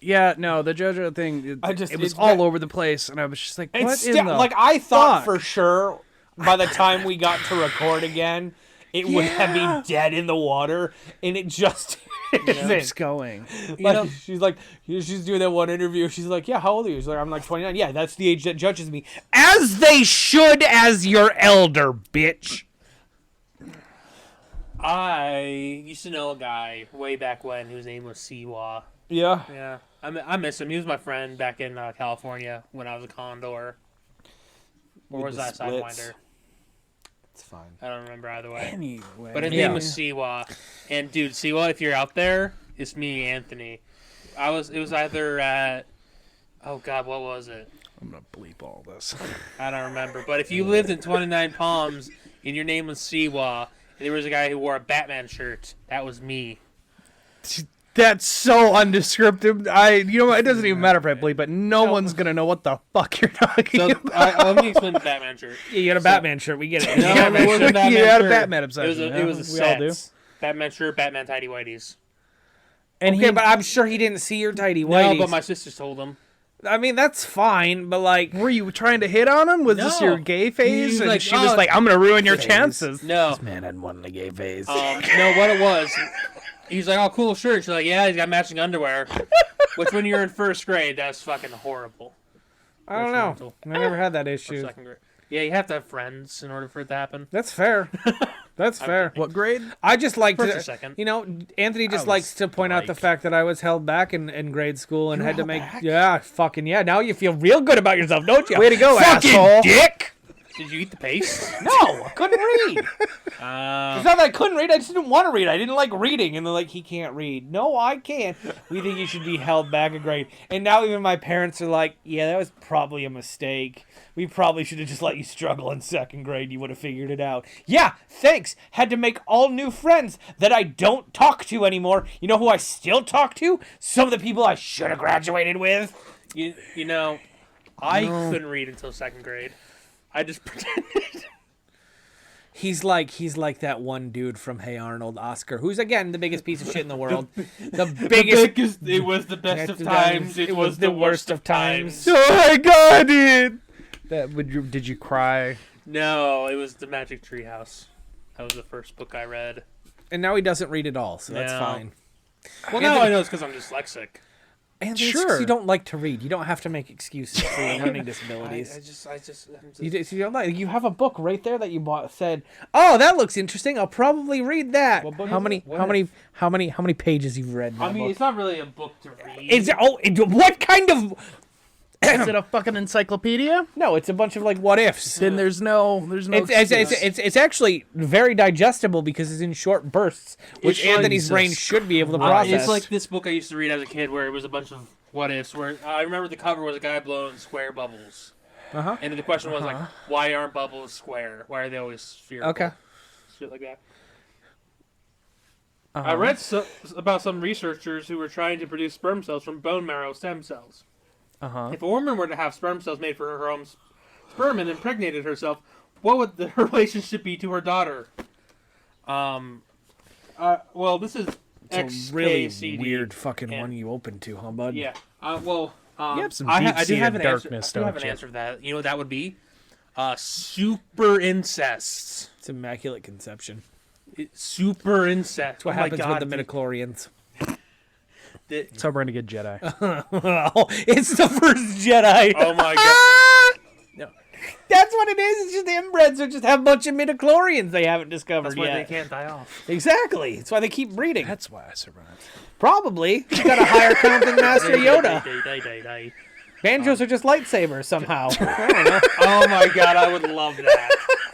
Yeah, no, the JoJo thing. It was all over the place, and I was just like, "What It's in the like I thought fuck? for sure by the time we got to record again, it would have been dead in the water, and it just keeps isn't. going?" Like, she's doing that one interview. She's like, "Yeah, how old are you?" She's like, "I'm like 29." Yeah, that's the age that judges me, as they should, as your elder, bitch. I used to know a guy way back when whose name was Siwa. Yeah. Yeah, I miss him. He was my friend back in California when I was a Condor. Or was the that splits. Sidewinder? It's fine. I don't remember either way. Anyway, But his name was Siwa. And dude, Siwa, if you're out there, it's me, Anthony. It was either at, oh god, what was it? I'm gonna bleep all this. I don't remember. But if you lived in 29 Palms and your name was Siwa, and there was a guy who wore a Batman shirt, that was me. That's so undescriptive. You know what? It doesn't even matter if I bleep, but no one's gonna know what the fuck you're talking So about. let me explain the Batman shirt. Yeah, you got a Batman shirt. We get it. No, it wasn't a Batman You had a shirt. Batman It was obsession. a, it was a we all do. set. Batman shirt, Batman tidy whities. And Okay, but I'm sure he didn't see your tidy whities. No, but my sisters told him. I mean, that's fine, but like, were you trying to hit on him? Was this No. your gay phase? He was And like, she was "Oh, like, "I'm gonna ruin your chances." No. man had one in the gay phase. No, what it was, he's like, oh, cool shirt. She's like, yeah, he's got matching underwear. Which, when you're in first grade, that's fucking horrible. I don't know. mental. I never had that Or issue. second grade. Yeah, you have to have friends in order for it to happen. That's fair. That's fair. What grade? I just like First or to, second. you know, Anthony just was likes to point out the like- fact that I was held back in grade school and had to held make, back? yeah, fucking yeah. Now you feel real good about yourself, don't you? Way to go, fucking asshole. dick. Did you eat the paste? No, I couldn't read. It's not that I couldn't read. I just didn't want to read. I didn't like reading. And they're like, he can't read. No, I can. We think you should be held back a grade. And now even my parents are like, yeah, that was probably a mistake. We probably should have just let you struggle in second grade. You would have figured it out. Yeah, thanks. Had to make all new friends that I don't talk to anymore. You know who I still talk to? Some of the people I should have graduated with. You know, I couldn't read until second grade. I just pretended. He's like that one dude from Hey Arnold, Oscar, who's again the biggest piece of shit in the world. The biggest. It was the best of times. It was the worst of times. Oh my god, dude! Did you cry? No, it was the Magic Tree House. That was the first book I read. And now he doesn't read at all, so that's No. fine. Well, now I know it's because I'm dyslexic. And Sure. you don't like to read. You don't have to make excuses for your learning disabilities. I'm just You don't like. You have a book right there that you bought. Said, "Oh, that looks interesting. I'll probably read that." What book How is many? it? What How many? How many? How many pages you've read? In that I mean, book? it's not really a book to read. What kind of? Is it a fucking encyclopedia? No, it's a bunch of like what ifs. Then there's no. It's actually very digestible because it's in short bursts, which It's like- Anthony's brain should be able to Uh, process. it's like this book I used to read as a kid where it was a bunch of what ifs. Where I remember the cover was a guy blowing square bubbles. Uh-huh. And the question was like, why aren't bubbles square? Why are they always spherical? Okay. Shit like that. I read about some researchers who were trying to produce sperm cells from bone marrow stem cells. If a woman were to have sperm cells made for her own sperm and impregnated herself, what would her relationship be to her daughter? Well, this is It's a really XKCD. weird fucking and- one you opened to, huh, bud? Yeah. You have some I do deep-seated have an darkness, answer. I do have don't an you? answer for that. You know what that would be? Super incest. It's immaculate conception. Super incest. That's what happens with the midichlorians. That's how we're gonna get Jedi. Oh, it's the first Jedi. Oh my god. No. That's what it is. It's just the inbreds who just have a bunch of midichlorians they haven't discovered That's why yet. they can't die off. Exactly. That's why they keep breeding. That's why I survived. Probably. You got a higher count than Master Yoda. Die. Banjos are just lightsabers somehow. I don't know. Oh my god, I would love that.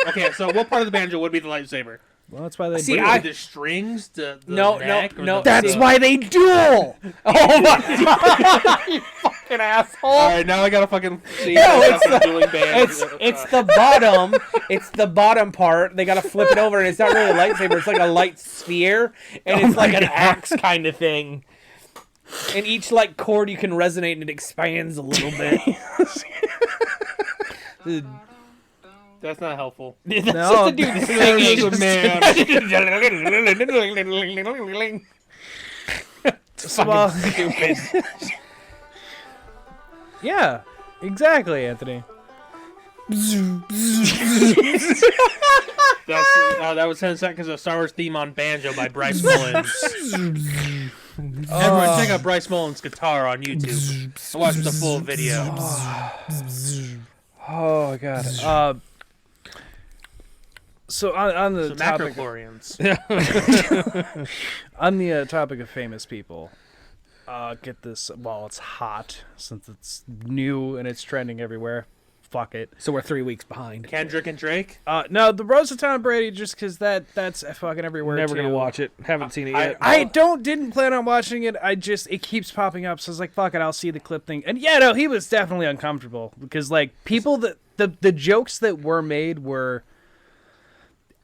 Okay, so what part of the banjo would be the lightsaber? Well, that's why they See, breed. I- The strings, the No, neck, or no. the- That's why they duel. Oh my god, you fucking asshole. All right, now I gotta fucking see. No, it's the- dueling bands. It's the bottom. It's the bottom part. They gotta flip it over, and it's not really a lightsaber. It's like a light sphere, and it's like an axe kind of thing. And each like chord you can resonate, and it expands a little bit. That's not helpful. That's No. just a dude singing. There's a man. Well, Stupid. yeah, exactly, Anthony. That was 10 seconds of Star Wars theme on banjo by Bryce Mullins. Everyone check out Bryce Mullins' guitar on YouTube. And watch the full video. Oh god. So on the So topic macrochlorians. on the topic of famous people, get this. Well, it's hot since it's new and it's trending everywhere. Fuck it. So we're 3 weeks behind. Kendrick and Drake. No, the Rose of Tom Brady, just because that's fucking everywhere. Never too. gonna watch it. Haven't seen it yet. I didn't plan on watching it. It keeps popping up. So I was like, fuck it, I'll see the clip thing. And yeah, no, he was definitely uncomfortable because like people that the jokes that were made were.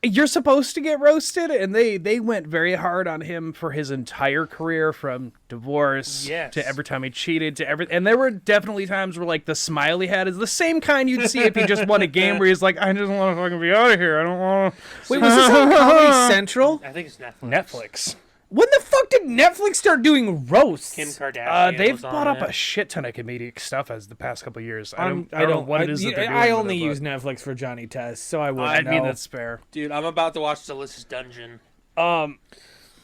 You're supposed to get roasted, and they went very hard on him for his entire career, from divorce to every time he cheated to every. And there were definitely times where like the smile he had is the same kind you'd see if he just won a game, where he's like, I just want to fucking be out of here. I don't want to. Wait, was this on Comedy Central? I think it's Netflix. Netflix. When the fuck did Netflix start doing roasts? Kim Kardashian. They've was on brought up it. a shit ton of comedic stuff as the past couple of years. I don't I know what it is that they're doing. I with only it, use but- Netflix for Johnny Test, so I wouldn't I mean, know. that's fair. Dude, I'm about to watch Delicious Dungeon. But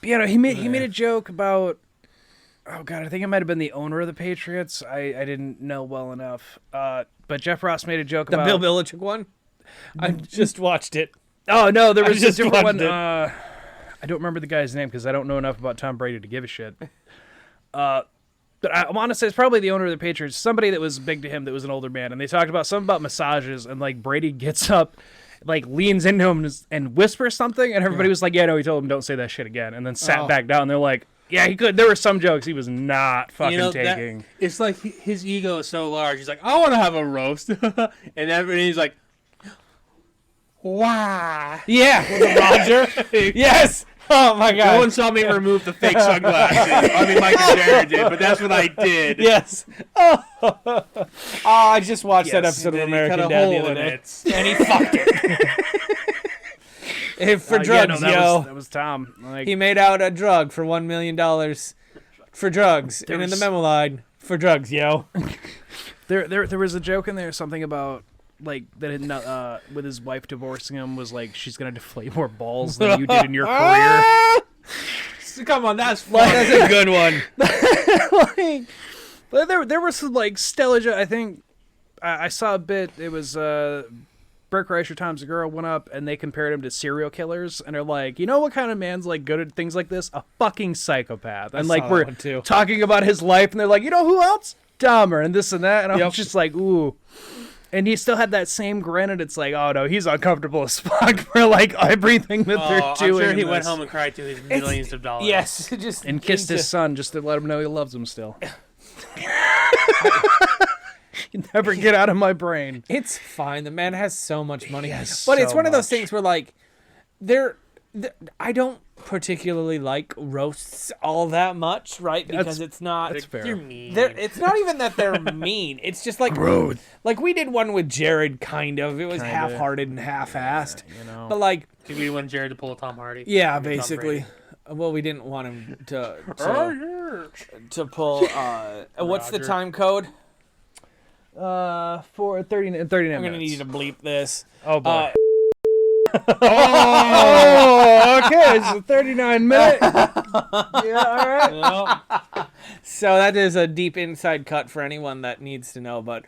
yeah, no, he made a joke about. Oh god, I think it might have been the owner of the Patriots. I didn't know well enough. But Jeff Ross made a joke The about Bill Belichick one? I just watched it. Oh no, there I was a just different watched one. it. I don't remember the guy's name because I don't know enough about Tom Brady to give a shit. But I want to say it's probably the owner of the Patriots, somebody that was big to him that was an older man, and they talked about something about massages, and like Brady gets up, like leans into him and whispers something, and everybody was like, "Yeah, no, he told him don't say that shit again," and then sat back down. They're like, "Yeah, he could." There were some jokes he was not fucking taking. It's like his ego is so large. He's like, I want to have a roast. And everybody's like, why? Yeah, with the Roger. Yes. Oh my god. No one saw me remove the fake sunglasses. I mean, Mike and Jared did, but that's what I did. Yes. Oh, I just watched that Yes, episode of and then he American cut a Dad the hole other in day, it. and he fucked it. For drugs, that was Tom. Like, He made out a drug for $1 million for drugs, and in the memo line, for drugs, yo. There was a joke in there, something about like that with his wife divorcing him was like she's gonna deflate more balls than you did in your career. Come on, that's fun. That's a good one. Like, but there was some like stellar. I think I saw a bit. It was Bert Kreischer, Tom Segura went up and they compared him to serial killers, and they're like, you know what kind of man's like good at things like this? A fucking psychopath. And like saw we're that one, too. talking about his life, and they're like, you know who else? Dahmer and this and that, and I'm just like, ooh. And he still had that same grin, and it's like, oh no, he's uncomfortable as fuck for like everything that they're I'm doing. sure in he went this. home and cried to his millions of dollars. Yes, just And kissed his son just to let him know he loves him still. You never get out of my brain. It's fine. The man has so much money. has But it's so one of those much. things where, like, I don't particularly like roasts all that much, right? Because it's not. That's fair. You're mean. It's not even that they're mean. It's just like like we did one with Jared, kind of. It was Kinda. half-hearted and half-assed. You know. But like, Did we want Jared to pull a Tom Hardy? yeah, I mean, Tom basically. Brady. Well, we didn't want him to pull. What's the time code? For 39 I'm minutes. gonna need you to bleep this. Oh boy. Oh, okay. It's a 39-minute. Yeah, all right. So that is a deep inside cut for anyone that needs to know, but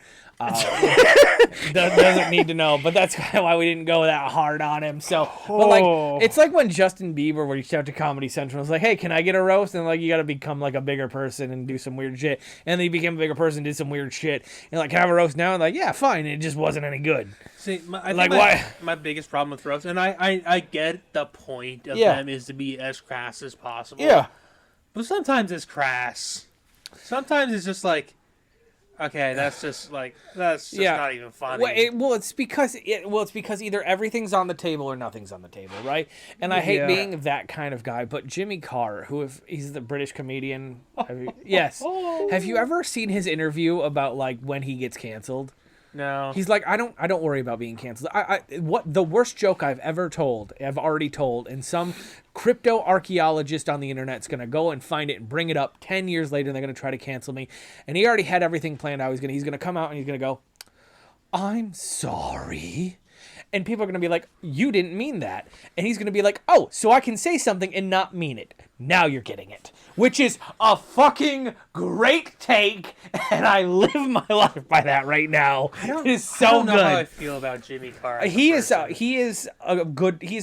doesn't need to know. But that's kind of why we didn't go that hard on him. So, but like, it's like when Justin Bieber reached out to Comedy Central and was like, "Hey, can I get a roast?" And like, you got to become like a bigger person and do some weird shit. And then he became a bigger person, did some weird shit, and like, have a roast now. And like, yeah, fine. And it just wasn't any good. See, I think my biggest problem with roast, and I get the point of them is to be as crass as possible. Yeah. But sometimes it's crass. Sometimes it's just like, okay, that's just not even funny. It's because either everything's on the table or nothing's on the table, right? And I hate being that kind of guy, but Jimmy Carr, he's the British comedian. Yes. Have you ever seen his interview about like when he gets canceled? No. He's like, I don't worry about being canceled. What the worst joke I've already told, and some crypto archaeologist on the internet's gonna go and find it and bring it up 10 years later, and they're gonna try to cancel me. And he already had everything planned out. He's gonna come out and he's gonna go, "I'm sorry." And people are going to be like, "You didn't mean that." And he's going to be like, "Oh, so I can say something and not mean it. Now you're getting it." Which is a fucking great take, and I live my life by that right now. It is so I don't know good. how I feel about Jimmy Carr. He's a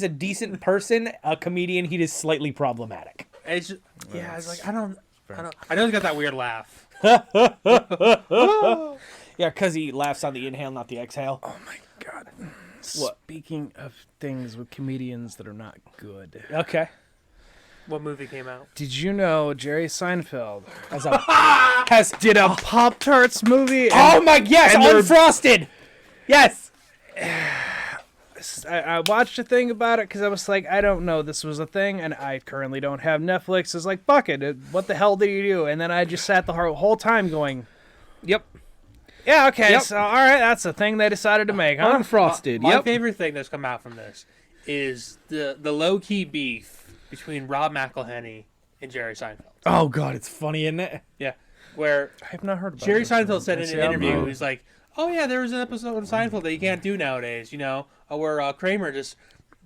decent person, a comedian. He is slightly problematic. It's like I know he's got that weird laugh. Yeah, because he laughs on the inhale, not the exhale. Oh my god. What? Speaking of things with comedians that are not good. Okay. What movie came out? Did you know Jerry Seinfeld Did a Pop-Tarts movie? Oh my, yes, unfrosted. Yes. I watched a thing about it because I was like, I don't know this was a thing, and I currently don't have Netflix. It's like, fuck it. What the hell did you do? And then I just sat the whole time going, Yep. yeah, okay, Yep. so all right, that's the thing they decided to make, huh? Unfrosted. My Yep. favorite thing that's come out from this is the low-key beef between Rob McElhenney and Jerry Seinfeld. Oh god, it's funny, isn't it? Yeah, where I have not heard about Jerry this. Seinfeld said in an interview, no. he's like, "Oh yeah, there was an episode of Seinfeld that you can't do nowadays, where Kramer just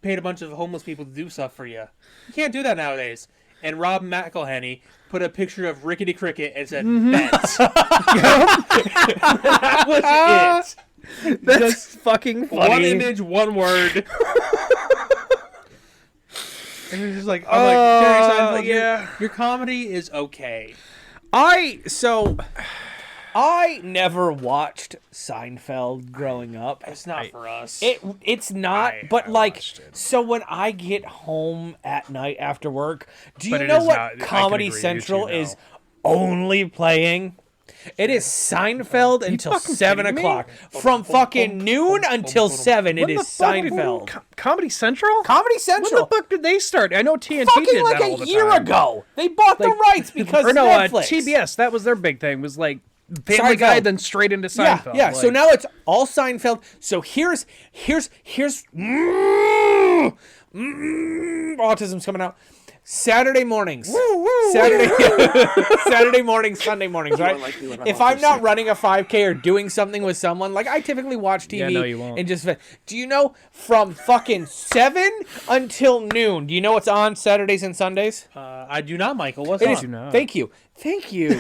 paid a bunch of homeless people to do stuff for you. You can't do that nowadays." And Rob McElhenney put a picture of Rickety Cricket and said, "Bet." That was it. That's fucking funny. One image, one word. And it's just like, I'm like, Jerry Seinfeld, yeah. your comedy is okay. I never watched Seinfeld growing up. It's not for us. It's not, I but like, watched it. so when I get home at night after work, do you But it know is what not- I can Comedy agree, you Central two know. is only playing? It is Seinfeld until fucking 7 kidding me? o'clock. From fucking noon until 7, it When is the fuck did- Seinfeld. Comedy Central? Comedy When Central. the fuck did they start? I know TNT Fucking did like that all a the year time. ago. They bought the rights because or no, Netflix. TBS. That was their big thing. Was like Family Seinfeld. Guy, then straight into Seinfeld. Yeah. So Like, now it's all Seinfeld. So here's autism's coming out. Saturday mornings. Saturday mornings, Sunday mornings, right? If I'm not running a 5K or doing something with someone, like I typically watch TV Yeah, no, you won't. and just do you know from fucking 7 until noon? Do you know what's on Saturdays and Sundays? I do not, Michael. What's It on? is. Thank you. Thank you.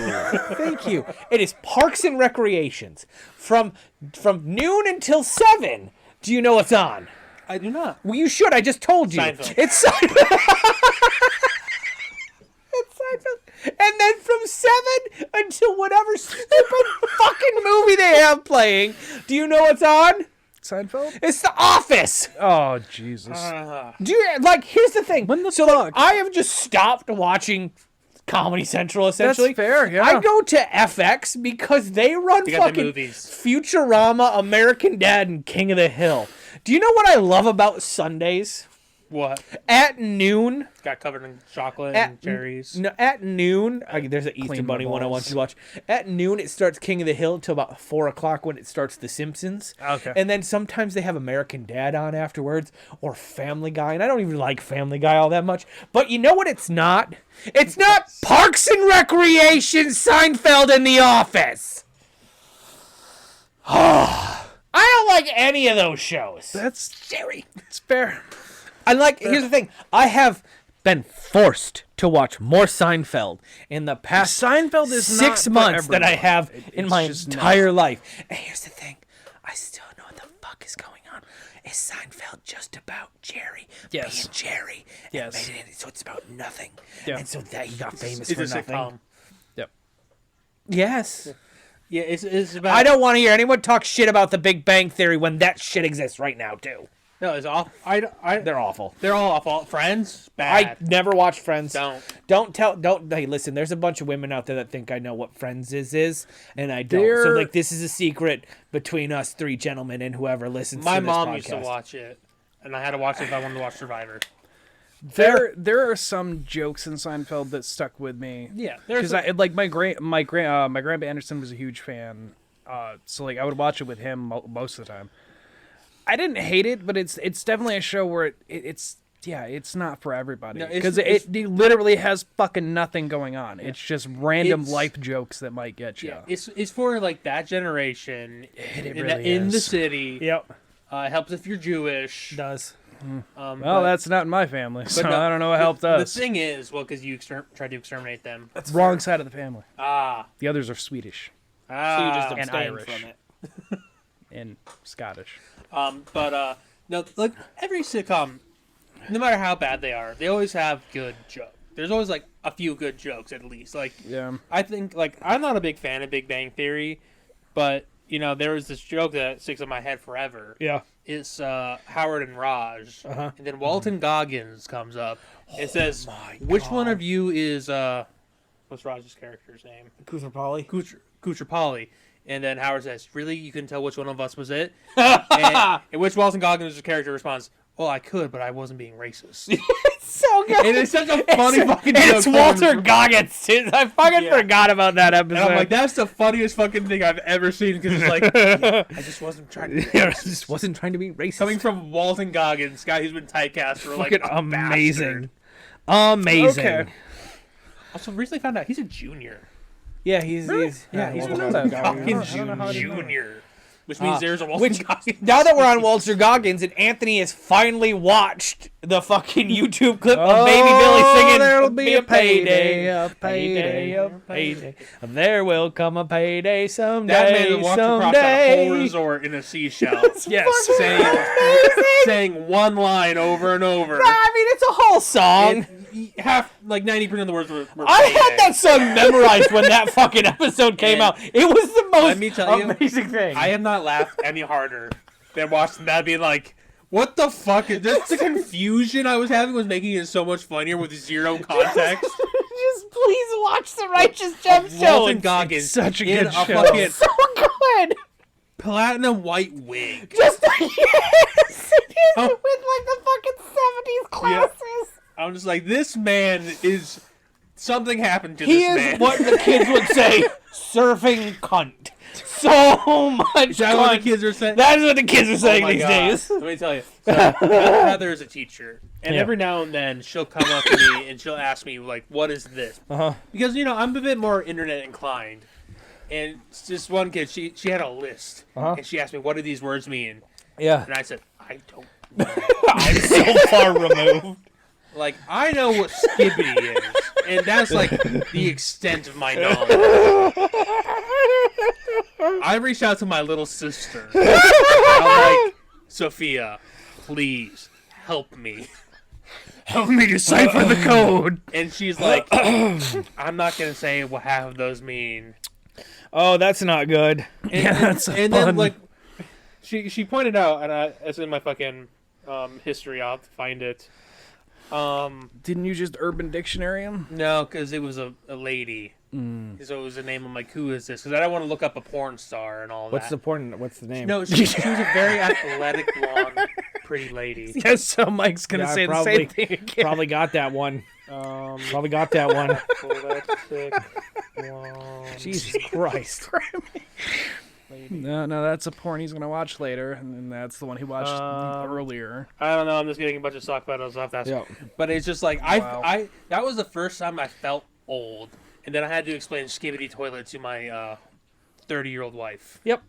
It is Parks and Recreations from noon until 7. Do you know what's on? I do not. Well, you should. I just told you. Seinfeld. It's Seinfeld. It's Seinfeld. And then from 7 until whatever stupid fucking movie they have playing. Do you know what's on? Seinfeld? It's The Office. Oh, Jesus. Do you like? Here's the thing. When the so fuck? like, I have just stopped watching Comedy Central. Essentially, That's fair, yeah. I go to FX because they run They got the fucking movies. Futurama, American Dad, and King of the Hill. Do you know what I love about Sundays? What? At noon. Got covered in chocolate and cherries. No, at noon. There's an Easter Clean Bunny my one I want balls. you to watch. At noon, it starts King of the Hill till about 4 o'clock when it starts The Simpsons. Okay. And then sometimes they have American Dad on afterwards or Family Guy. And I don't even like Family Guy all that much. But you know what it's not? It's not Parks and Recreation, Seinfeld, and The Office. I don't like any of those shows. That's Jerry. It's fair. Here's the thing. I have been forced to watch more Seinfeld in the past Seinfeld is 6 not for months than I everyone. have in It's my just entire life. And here's the thing. I still know what the fuck is going on. Is Seinfeld just about Jerry Yes. being Jerry? And Yes. made it, so it's about nothing. Yeah. And so that he got famous It's for a nothing. sitcom. Yep. Yes. Yeah, it's about. I don't want to hear anyone talk shit about the Big Bang Theory when that shit exists right now, too. No, it's awful. They're awful. They're all awful. Friends, I bad. never watched Friends. Don't. Hey, listen, there's a bunch of women out there that think I know what Friends is, and I don't. So, like, this is a secret between us three gentlemen and whoever listens My to this mom podcast. used to watch it, and I had to watch it if I wanted to watch Survivor. There are some jokes in Seinfeld that stuck with me. Yeah, Because my grandpa Anderson was a huge fan, so like I would watch it with him most of the time. I didn't hate it, but it's definitely a show where it's not for everybody No, because it's- it literally has fucking nothing going on. It's just random It's- life jokes that might get you. Yeah, it's for like that generation It in, really in the is. city. Yep. It helps if you're Jewish. Does. Well, but that's not in my family, so no, I don't know what helped us. The thing is, because you tried to exterminate them. That's wrong side of the family. Ah, The others are Swedish So you just ah. and abstain Irish. from it. and Scottish. No, like every sitcom, no matter how bad they are, they always have good jokes. There's always like a few good jokes at least. Like Yeah. I think like I'm not a big fan of Big Bang Theory, but you know there was this joke that sticks in my head forever. Yeah. It's Howard and Raj, Uh-huh. and then Walton Goggins comes up. It says, my "Which one God. of you is what's Raj's character's name? Cooper Polly. Kutrapali." And then Howard says, "Really? You couldn't tell which one of us was it?" and which Walton Goggins' character responds, "Well, I could, but I wasn't being racist." It's so good. And it's such a funny fucking joke. It's Walter Goggins. Too. I fucking forgot about that episode. And I'm like, that's the funniest fucking thing I've ever seen because it's like, yeah, I just wasn't trying to be I racist. just wasn't trying to be racist. Coming from Walton Goggins, guy who's been typecast for like fucking a amazing. bastard. Amazing. Okay. Also, recently found out he's a junior. Yeah, he's He's Walter know that. Goggins. fucking I don't know how I didn't know. junior. Which means there's a Walton Which, Goggins. now that we're on Walter Goggins and Anthony has finally watched the fucking YouTube clip of Baby Billy singing there'll be a payday, a payday. There will come a payday someday, That man walked across that whole someday. resort in a seashell. Yes. saying one line over and over. I mean, it's a whole song. Half, like 90% of the words were I payday. had that song memorized when that fucking episode came And out. It was the let me most tell you, amazing thing. I have not laughed any harder than watching that being like, what the fuck? Just the confusion I was having was making it so much funnier with zero context. Just please watch the Righteous Walton Gemstones. Goggins such a in good a show. fucking So good. platinum white wig. Just yes, it is Oh. with like the fucking 70s glasses. I'm just like, this man is... Something happened to He this is man. what the kids would say, surfing cunt. So much Is that cunt. what the kids are saying? That is what the kids are Oh saying my these God. days. Let me tell you. So, Heather is a teacher, and Yeah. every now and then she'll come up to me and she'll ask me like, "What is this?" Uh-huh. Because you know I'm a bit more internet inclined, and it's just one kid she had a list, Uh-huh. and she asked me, "What do these words mean?" Yeah. And I said, "I don't." I'm so far removed. Like I know what skibbity is, and that's like the extent of my knowledge. I reached out to my little sister. I'm like, Sophia, please help me. Help me decipher the code. And she's like, I'm not gonna say what half of those mean. Oh, that's not good. And, that's and fun. then like, she pointed out, and it's in my fucking history. I'll have to find it. Didn't you just Urban Dictionary him? No, because it was a lady. So it was the name. I'm like, who is this? Because I don't want to look up a porn star and all What's that. What's the name? No, she was a very athletic blonde. pretty lady. Yeah, so Mike's gonna Yeah, say the same thing again. Probably got that one. Probably got that one. Jesus Christ. No, that's a porn he's gonna watch later, and then that's the one he watched earlier. I don't know. I'm just getting a bunch of stock photos off that. Yeah. But it's just like Wow. that was the first time I felt old, and then I had to explain Skibbity Toilet to my 30-year-old wife. Yep.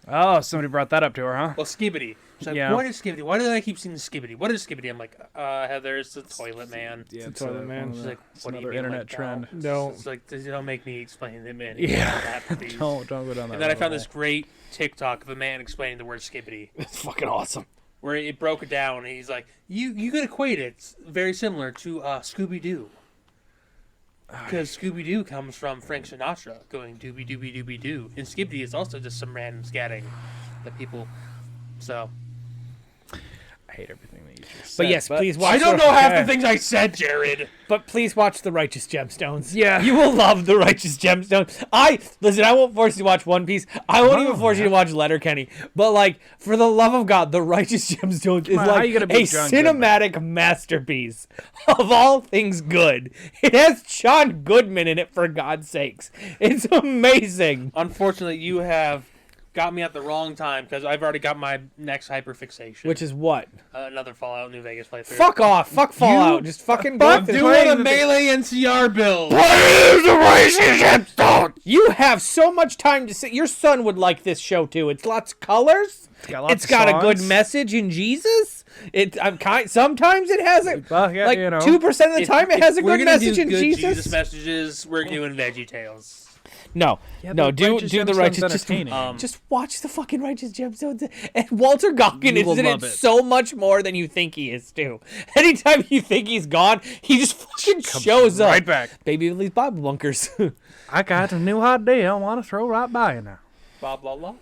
Oh, somebody brought that up to her, huh? Well, Skibbity. She's like, Yeah. what is Skibbity? Why do I keep seeing Skibbity? What is Skibbity? I'm like, Heather, it's the toilet man. Yeah, it's toilet man. She's like, it's what do you another mean? internet Like, trend. No. It's like, don't make me explain it, man. Yeah. Don't go down that. And then I found rabbit this great TikTok of a man explaining the word Skibbity, It's fucking awesome. where it broke it down, and he's like, you could equate it. It's very similar to Scooby-Doo. Because Scooby-Doo comes from Frank Sinatra going doobie doobie doobie doo. And Skibbity is also just some random scatting that people... So... I hate everything that you just said. But yes, please watch. I don't know half the things I said, Jared! But please watch The Righteous Gemstones. Yeah. You will love The Righteous Gemstones. Listen, I won't force you to watch One Piece. I won't even force you to watch Letterkenny. But, like, for the love of God, The Righteous Gemstones is on, how like you gonna a beat John cinematic masterpiece of all things good. It has John Goodman in it, for God's sakes. It's amazing. Unfortunately, you have got me at the wrong time, because I've already got my next hyperfixation. Which is what? Another Fallout New Vegas playthrough. Fuck off. Fuck Fallout. Just fucking go. I'm doing a melee NCR build! You have so much time to sit. Your son would like this show too. It's lots of colors. It's got a good message in Jesus. Sometimes it has a Well, yeah, like you know. 2% of the time it has a We're good gonna message do in good Jesus. messages. We're doing Veggie Tales. No, Yeah, no, but do Righteous the Gemstones righteous. entertaining. Just watch the fucking Righteous Gemstones. And Walter Goggin You is will in it love it. so much more than you think he is too. Anytime you think he's gone, he just fucking shows up. right back. Baby Lily's Bible bunkers. I got a new hot deal I want to throw right by you now. Blah, blah, blah.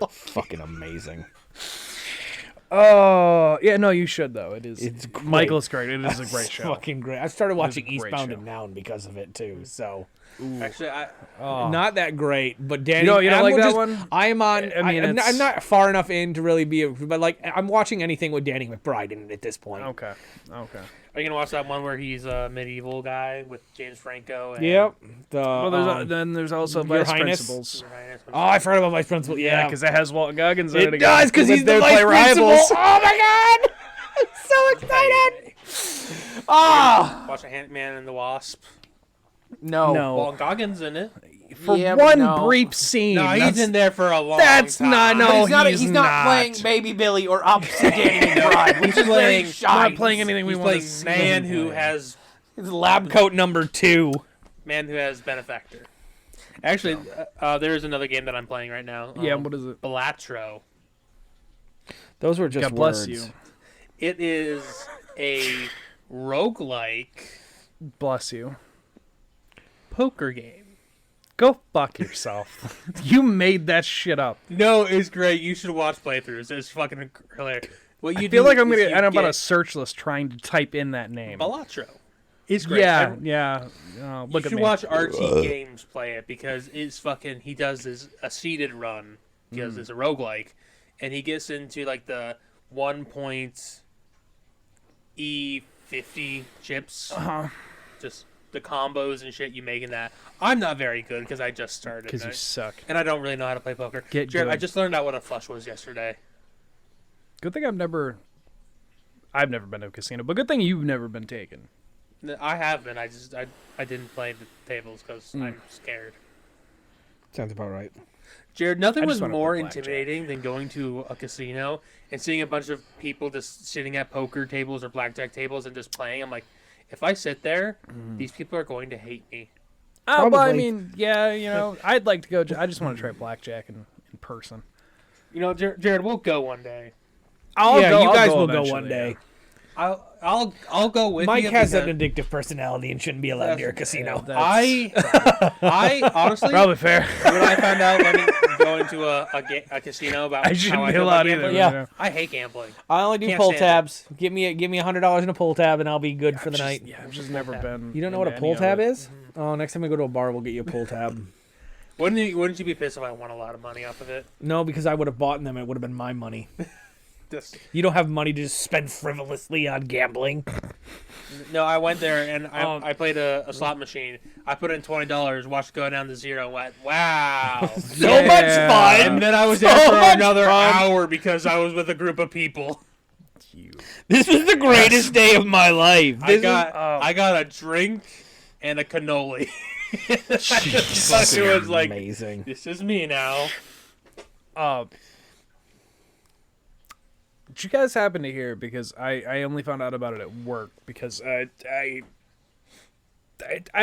Fucking amazing. Oh, yeah, no, you should, though. It is. It's great. Michael's great. It is a great It's show. Fucking great. I started watching great Eastbound show. and Down because of it too. So Actually, not that great, but Danny. You don't like will that one? I'm on. I mean, I'm it's- not far enough in to really be, but like I'm watching anything with Danny McBride in it at this point. Okay. are you going to watch that one where he's a medieval guy with James Franco? And Yep. Well, then there's also Your Vice Highness? Principals. Your Highness? Oh, I forgot about Vice Principal. Yeah, Yeah, because it has Walt Goggins in it it again. does because he's They the play Vice Principal. rivals. Oh my God! I'm so excited. Ah, Watch Ant-Man and the Wasp. no. Walt Goggins in it. For Yeah, but one no. brief scene. No, he's in there for a long That's time. not- no. But he's not. he's He's not not. playing Baby Billy or opposite Danny McBride, which is very playing- shy. Not playing anything we He's want playing to see. man who has It's lab coat number 2. benefactor. Actually, there is another game that I'm playing right now. Yeah, what is it? Balatro. Those were just God bless words. you. It is a roguelike Bless you. poker game. Go fuck yourself. You made that shit up. No, it's great. You should watch playthroughs. It's fucking hilarious. What you I feel do like I'm is gonna you end up on a get search list trying to type in that name. Balatro. It's great. Yeah, yeah. You Look at should me. watch RT Games play it because it's fucking. He does a seeded run because it's a roguelike, and he gets into like the 1.E50 chips. Just the combos and shit you make in that. I'm not very good because I just started. Because you suck. and I don't really know how to play poker. Get Jared, I good. just learned out what a flush was yesterday. Good thing I've never been to a casino, but good thing you've never been taken. I have been. I didn't play the tables because I'm scared. Sounds about right. Jared, nothing I just was wanna more play blackjack. intimidating than going to a casino and seeing a bunch of people just sitting at poker tables or blackjack tables and just playing. I'm like, if I sit there, these people are going to hate me. Oh, well, I Probably. mean, yeah, I'd like to go. I just want to try blackjack in person. You know, Jared, we'll go one day. I'll Yeah, go, you I'll guys go will go eventually, one day. I'll go with Mike you. has because an addictive personality and shouldn't be allowed near a casino. Yeah, I honestly, probably fair. when I found out when going to a casino about I how shouldn't I be feel allowed about either. gambling, Yeah. I hate gambling. I only do Can't pull stand it. tabs. Give me $100 in a pull tab and I'll be good for the night. Yeah, I've just never been. You don't know what a into pull any tab of it. is? Oh, next time we go to a bar, we'll get you a pull tab. Wouldn't you be pissed if I won a lot of money off of it? No, because I would have bought them. It would have been my money. This- You don't have money to just spend frivolously on gambling. No, I went there and I played a slot machine. I put in $20, watched it go down to zero, and went, wow. So much fun. And then I was there for another hour because I was with a group of people. This was the greatest day of my life. I got a drink and a cannoli. Jesus, It was like, amazing. this is me now. Did you guys happen to hear? Because I only found out about it at work because I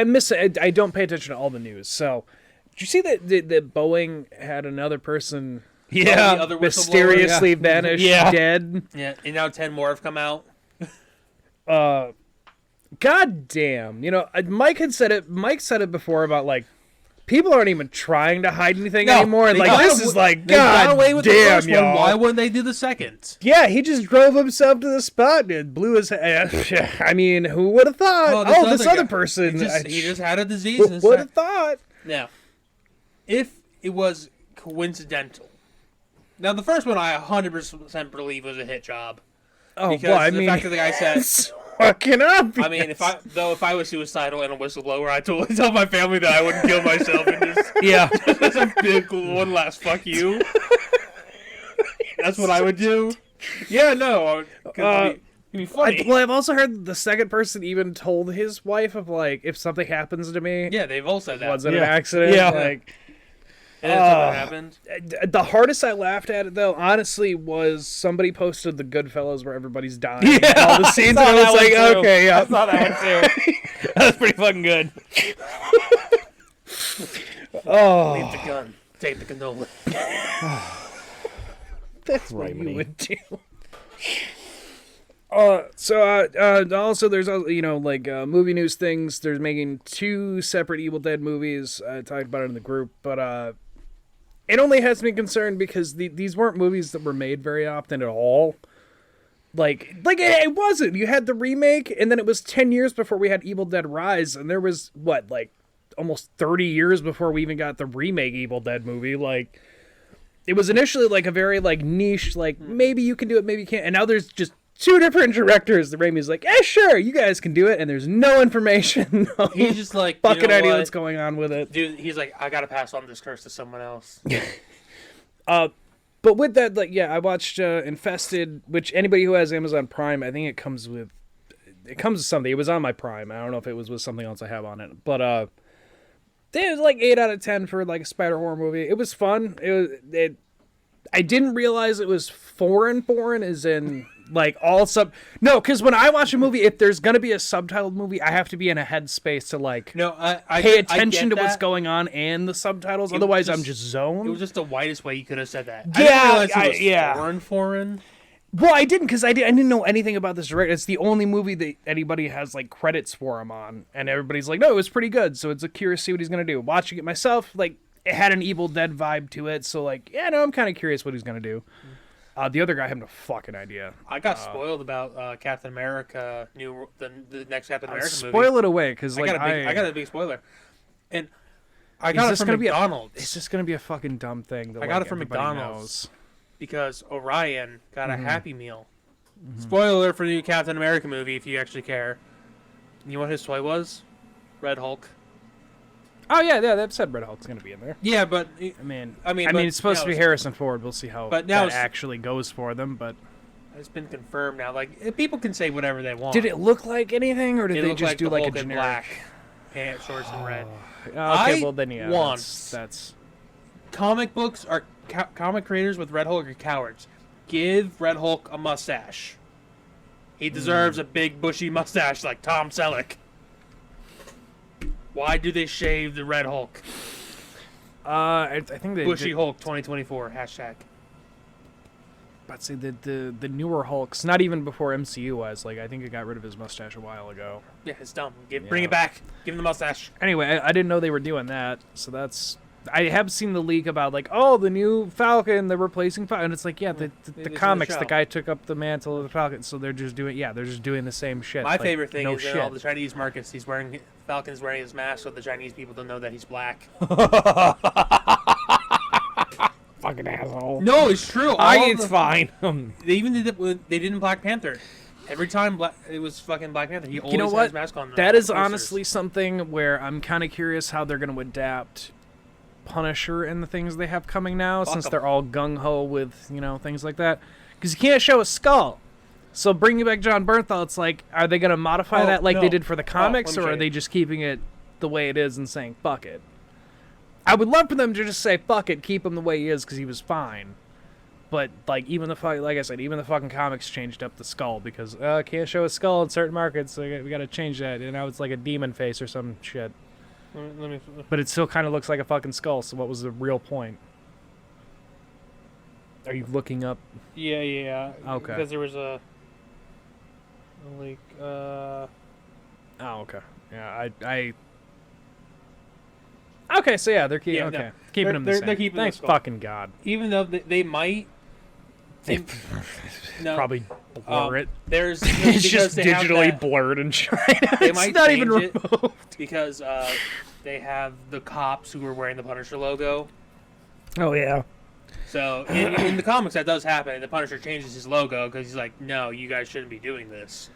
miss it. I don't pay attention to all the news. So, did you see that Boeing had another person? Yeah, the other whistleblower? Mysteriously vanished, dead. Yeah, and now 10 more have come out. God damn. You know, Mike said it before about like people aren't even trying to hide anything anymore. And like this is like They got away God with the damn, first one. y'all. Why wouldn't they do the second? Yeah, he just drove himself to the spot and blew his head. I mean, who would have thought? This other guy, person. he just had a disease. Who would have thought? Now, if it was coincidental. Now, the first one I 100% believe was a hit job. Oh, Because well, I the mean, fact that the guy said, it's fucking up. I mean, if I was suicidal and a whistleblower, I totally tell my family that I wouldn't kill myself and just just a big one last fuck you. That's what I would do. Yeah, no, it'd be funny. I've also heard the second person even told his wife of like, if something happens to me, Yeah, they've all said that. was it an accident? Yeah. Like, And then something happened. the hardest I laughed at it though, honestly, was somebody posted the Goodfellas where everybody's dying. Yeah, all the scenes, and I was like, okay, yeah. I saw that one too. That was pretty fucking good. Leave the gun. Take the cannoli. That's what Criminy. you would do. Also, there's movie news things. There's making 2 separate Evil Dead movies. I talked about it in the group, but it only has me concerned because these weren't movies that were made very often at all. Like it wasn't. You had the remake, and then it was 10 years before we had Evil Dead Rise, and there was almost 30 years before we even got the remake Evil Dead movie. Like, it was initially like a very like niche, like maybe you can do it, maybe you can't, and now there's just 2 different directors. The Raimi's like, sure, you guys can do it, and there's no information. No He's just like, fucking you know idea what? what's going on with it. Dude, he's like, I gotta pass on this curse to someone else. But with that, like, yeah, I watched Infested, which anybody who has Amazon Prime, I think it comes with something. It was on my Prime. I don't know if it was with something else I have on it, but it was like 8 out of 10 for like a spider horror movie. It was fun. I didn't realize it was foreign as in like all no, because when I watch a movie, if there's gonna be a subtitled movie, I have to be in a headspace to like I pay get attention to what's that. going on and the subtitles. was Otherwise, just- I'm just zoned. It was just the whitest way you could have said that. Yeah, I didn't realize it was foreign. Well, I didn't because I didn't know anything about this director. It's the only movie that anybody has like credits for him on, and everybody's like, "No, it was pretty good." So it's curious to see what he's gonna do. Watching it myself, like it had an Evil Dead vibe to it. So like, yeah, no, I'm kind of curious what he's gonna do. The other guy, I have no fucking idea. I got spoiled about Captain America, the next Captain America movie. Spoil it away because like I got a big spoiler, and I Is got it this from gonna be McDonald's. it's just gonna be a fucking dumb thing. That, I got it from McDonald's because Orion got a Happy Meal. Spoiler alert for the new Captain America movie, if you actually care. You know what his toy was? Red Hulk. Oh yeah, they've said Red Hulk's gonna be in there. Yeah, but I mean, but it's supposed to be now Harrison Ford. We'll see how But now that it's- actually goes for them. But it's been confirmed now. Like people can say whatever they want. did it look like anything, or did It they looked just do the like a Hulk in generic? black, pants, shorts, and red? Okay, I well then yeah, want- that's Comic books are comic creators with Red Hulk are cowards. Give Red Hulk a mustache. He deserves a big bushy mustache like Tom Selleck. Why do they shave the Red Hulk? I think they Bushy did, Hulk 2024 hashtag. I'd say the newer Hulks, not even before MCU was like I think it got rid of his mustache a while ago. Yeah, it's dumb. Bring it back. Give him the mustache. Anyway, I didn't know they were doing that, so that's I have seen the leak about like, oh, the new Falcon, they're replacing Falcon, and it's like, yeah, the comics, the guy took up the mantle of the Falcon, so they're just doing the same shit. My like, favorite thing no is shit. in all the Chinese markets, Falcon's wearing his mask, so the Chinese people don't know that he's black. Fucking asshole. No, it's true. It's fine. They even did it when they did in Black Panther. Every time it was fucking Black Panther, he always You know had what? his mask on. That is posters. honestly something where I'm kind of curious how they're going to adapt Punisher and the things they have coming now, since they're all gung-ho with, things like that. Because you can't show a skull. So bringing back John Bernthal, it's like, are they going to modify that like they did for the comics, or are they just keeping it the way it is and saying, fuck it? I would love for them to just say, fuck it, keep him the way he is, because he was fine. But, like I said, even the fucking comics changed up the skull, because, can't show a skull in certain markets, so we gotta change that. And now it's like a demon face or some shit. But it still kind of looks like a fucking skull, so what was the real point? Are you looking up? Yeah. Okay. Because there was a leak. Oh, okay. Yeah, I... Okay, so yeah, they're keeping them the same. They're keeping Thanks the skull. fucking God. Even though they might... no, Probably blur it. There's It's just they have digitally that- blurred in China. They It's might not even change it. removed. Because they have the cops who were wearing the Punisher logo. Oh, yeah. So in the comics that does happen, and the Punisher changes his logo because he's like, no, you guys shouldn't be doing this.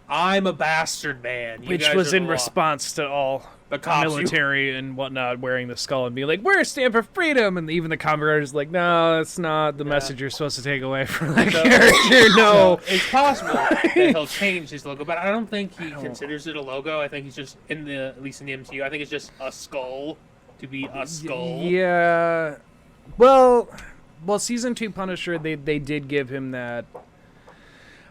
I'm a bastard man. You Which guys was are in the law." response to all The cops, military and whatnot wearing the skull and being like, we're stand for freedom. And even the comic writer's like, no, that's not the message you're supposed to take away from that character. No. It's possible that he'll change his logo, but I don't think he considers it a logo. I think he's just, at least in the MCU, I think it's just a skull to be a skull. Yeah. Well, season 2 Punisher, they did give him that.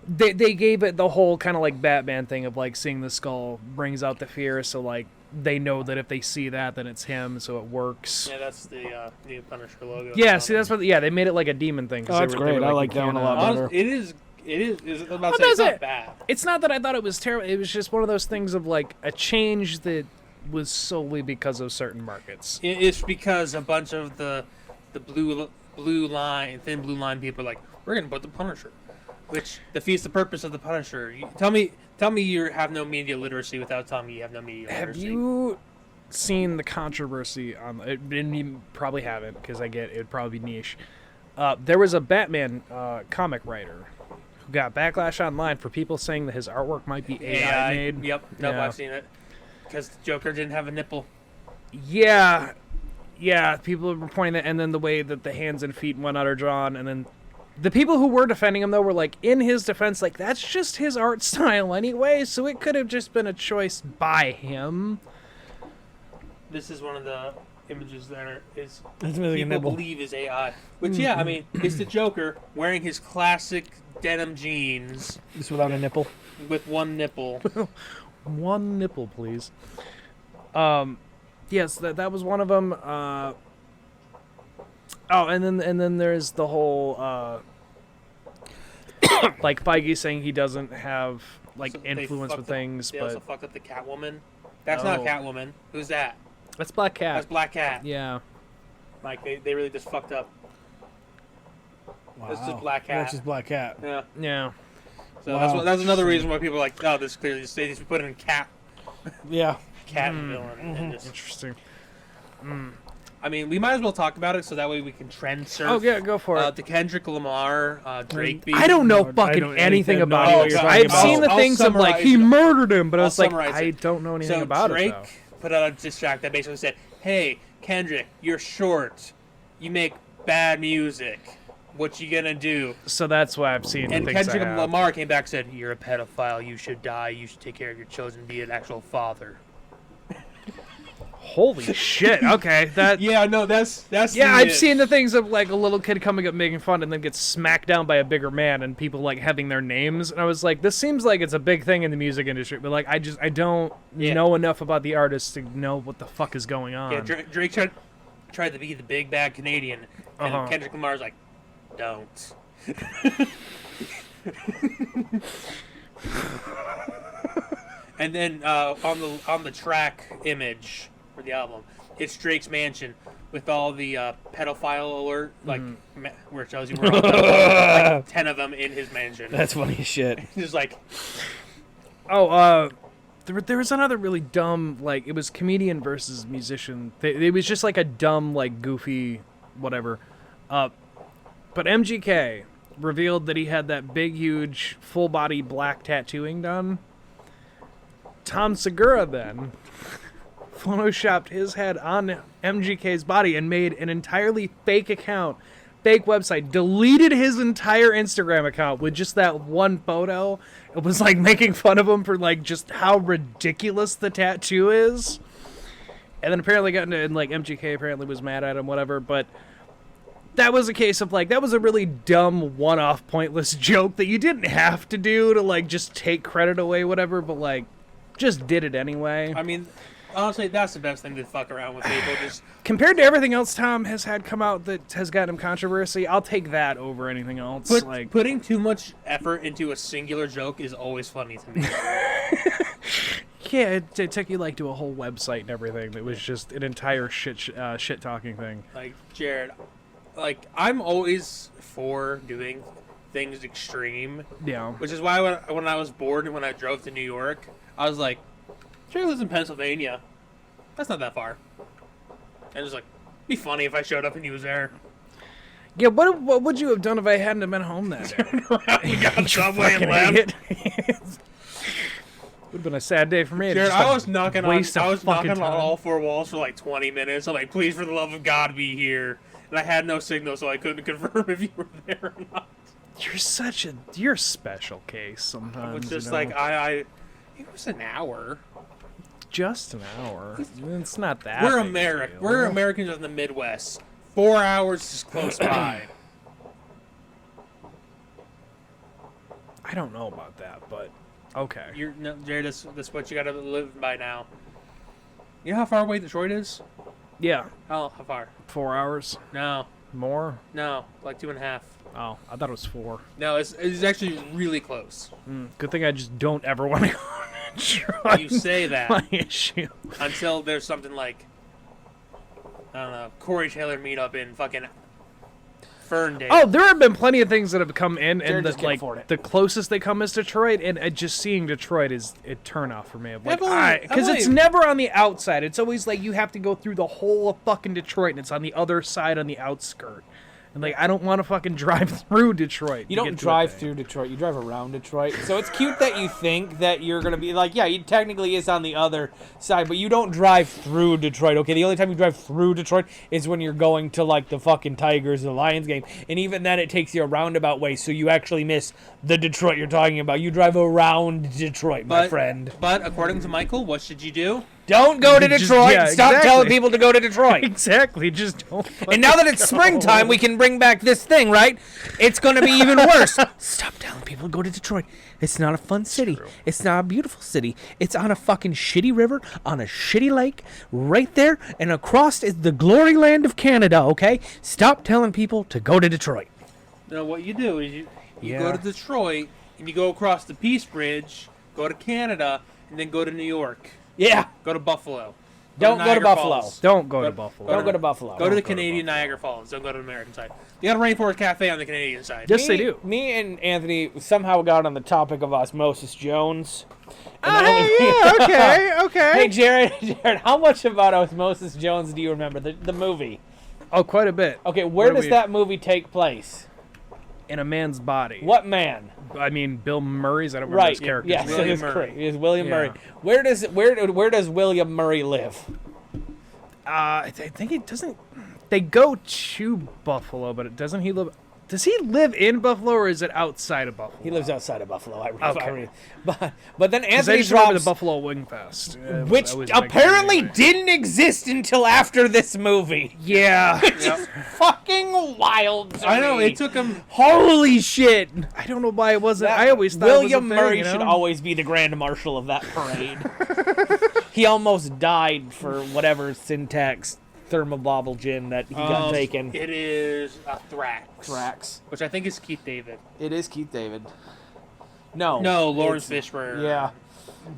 They gave it the whole kind of like Batman thing of like seeing the skull brings out the fear, so like they know that if they see that, then it's him, so it works. Yeah, that's the new Punisher logo. Yeah, see, that's what. Yeah, they made it like a demon thing. Oh, that's great. I like that one a lot better. It is. I'm about to say it's not bad. It's not that I thought it was terrible. It was just one of those things of like a change that was solely because of certain markets. It's because a bunch of the thin blue line people are like, we're gonna put the Punisher, which defeats the purpose of the Punisher. Tell me you have no media literacy without telling me you have no media literacy. Have you seen the controversy on it? And you probably haven't, because I get it would probably be niche. There was a Batman comic writer who got backlash online for people saying that his artwork might be AI made. Yep. Nope, I've seen it. Because Joker didn't have a nipple. Yeah, people were pointing that, and then the way that the hands and feet and whatnot are drawn, and then the people who were defending him, though, were like, in his defense, like, that's just his art style anyway, so it could have just been a choice by him. This is one of the images that It's missing a people nipple. believe is AI. Which, yeah, I mean, it's the Joker wearing his classic denim jeans Just without a nipple. with one nipple. One nipple, please. Yes, that was one of them. And then there's the whole like Feige saying he doesn't have like So influence with things, They but also fucked up the Catwoman. That's not Catwoman. Who's that? that's Black Cat. That's Black Cat. Yeah. Like, they really just fucked up. Wow. That's just Black Cat. That's just Black Cat. Yeah. Yeah. So Wow. that's another reason why people are like, oh, this clearly just, they just put in cat Yeah. villain. And just, Interesting. I mean, we might as well talk about it so that way we can trend surf. Oh yeah, go for it. The Kendrick Lamar, Drake beat. I don't know I fucking don't anything know about what it. you're I've talking seen about. the I'll things of like summarize he it. murdered him, but I I'll was like, summarize I it. don't know anything So about Drake it. put out a diss track that basically said, "Hey, Kendrick, you're short. You make bad music. What you gonna do?" So that's why I've seen And the things Kendrick I have. Lamar came back and said, "You're a pedophile. You should die. You should take care of your children. Be an actual father." Holy shit! Okay, that. Yeah, no, that's Yeah, I've seen the things of like a little kid coming up making fun and then gets smacked down by a bigger man and people like having their names, and I was like, this seems like it's a big thing in the music industry, but like I don't know enough about the artists to know what the fuck is going on. Yeah, Drake tried to be the big bad Canadian, and Kendrick Lamar's like, "Don't." And then on the track image for the album, it's Drake's mansion with all the pedophile alert, like where it shows you where all the, like 10 of them in his mansion. That's funny as shit. Just like, there was another really dumb, like, it was comedian versus musician. It was just like a dumb, like, goofy, whatever. But MGK revealed that he had that big, huge, full-body black tattooing done. Tom Segura then photoshopped his head on MGK's body and made an entirely fake account, fake website, deleted his entire Instagram account with just that one photo. It was like making fun of him for like just how ridiculous the tattoo is. And then apparently got into, and like MGK apparently was mad at him, whatever, but that was a case of like, that was a really dumb one-off pointless joke that you didn't have to do to like just take credit away, whatever, but like just did it anyway. I mean, honestly, that's the best thing to fuck around with people. Just compared to everything else Tom has had come out that has gotten him controversy, I'll take that over anything else. Putting too much effort into a singular joke is always funny to me. Yeah, it took you like to a whole website and everything that was just an entire shit talking thing. Like, Jared, like, I'm always for doing things extreme. Yeah. Which is why when I was bored and when I drove to New York, I was like, Jared lives in Pennsylvania. That's not that far. And it was like, it'd be funny if I showed up and he was there. Yeah, what would you have done if I hadn't been home that day? We got on Subway and left. Would have been a sad day for me. Jared, Just, like, I was knocking on time. all four walls for like 20 minutes. I'm like, please, for the love of God, be here. And I had no signal, so I couldn't confirm if you were there or not. You're a special case sometimes. It's just you know? like, it was an hour. Just an hour. It's not that. We're big a American. deal. We're Americans in the Midwest. 4 hours is close by. I don't know about that, but okay. Jared, that's what you gotta live by now. You know how far away Detroit is? Yeah. How far? 4 hours. No, More. like 2.5. Oh, I thought it was 4. No, it's actually really close. Good thing I just don't ever want to go to Detroit. You say that. My issue. Until there's something like, I don't know, Corey Taylor meetup in fucking Ferndale. Oh, there have been plenty of things that have come in, Jared and just can't afford it. the closest they come is Detroit, and just seeing Detroit is a turnoff for me. Like, I because it's believe- never on the outside. It's always like you have to go through the whole of fucking Detroit, and it's on the other side on the outskirt. And like, I don't want to fucking drive through Detroit. You don't drive through Detroit. You drive around Detroit. So it's cute that you think that you're going to be like, yeah, it technically is on the other side, but you don't drive through Detroit. Okay, the only time you drive through Detroit is when you're going to like the fucking Tigers or the Lions game. And even then it takes you a roundabout way, so you actually miss the Detroit you're talking about. You drive around Detroit, my friend. But according to Michael, what should you do? Don't go to Detroit. yeah, Stop exactly. telling people to go to Detroit. Exactly, just don't. And now that it's springtime, we can bring back this thing, right? It's going to be even worse. Stop telling people to go to Detroit. It's not a fun city. It's not a beautiful city. It's on a fucking shitty river, on a shitty lake, right there, and across is the glory land of Canada, okay? Stop telling people to go to Detroit. No, what you do is you Yeah. go to Detroit, and you go across the Peace Bridge, go to Canada, and then go to New York. Yeah. Go to Buffalo. Don't go to Niagara Buffalo. Falls. Don't go to Buffalo. Don't go to Buffalo. Go to the Don't go to Canadian Niagara Falls. Don't go to the American side. You got a Rainforest Cafe on the Canadian side. Yes, they do. Me and Anthony somehow got on the topic of Osmosis Jones. Okay. Hey, Jared, how much about Osmosis Jones do you remember? The movie. Oh, quite a bit. Okay, where What do does we- that movie take place? In a man's body. What man? I mean, Bill Murray's. I don't remember Right. his character. Yes, William it is Murray. correct. It is William Yeah. Murray. Where does William Murray live? I think it doesn't. They go to Buffalo, but doesn't he live? Does he live in Buffalo, or is it outside of Buffalo? He lives outside of Buffalo. Okay. But then Because I Anthony just remember drops, the Buffalo Wing Fest, which that was a big apparently thing. didn't exist until after this movie. Yeah. Fucking wild. To I know, me. it took him... Holy shit! I don't know why it wasn't. I always thought William it was a thing, Murray you know? should always be the grand marshal of that parade. He almost died for whatever syntax thermobobble gin that he got taken. It is Thrax. Thrax. Which I think is Keith David. It is Keith David. No. No, Lawrence it's- Fishburne. Yeah.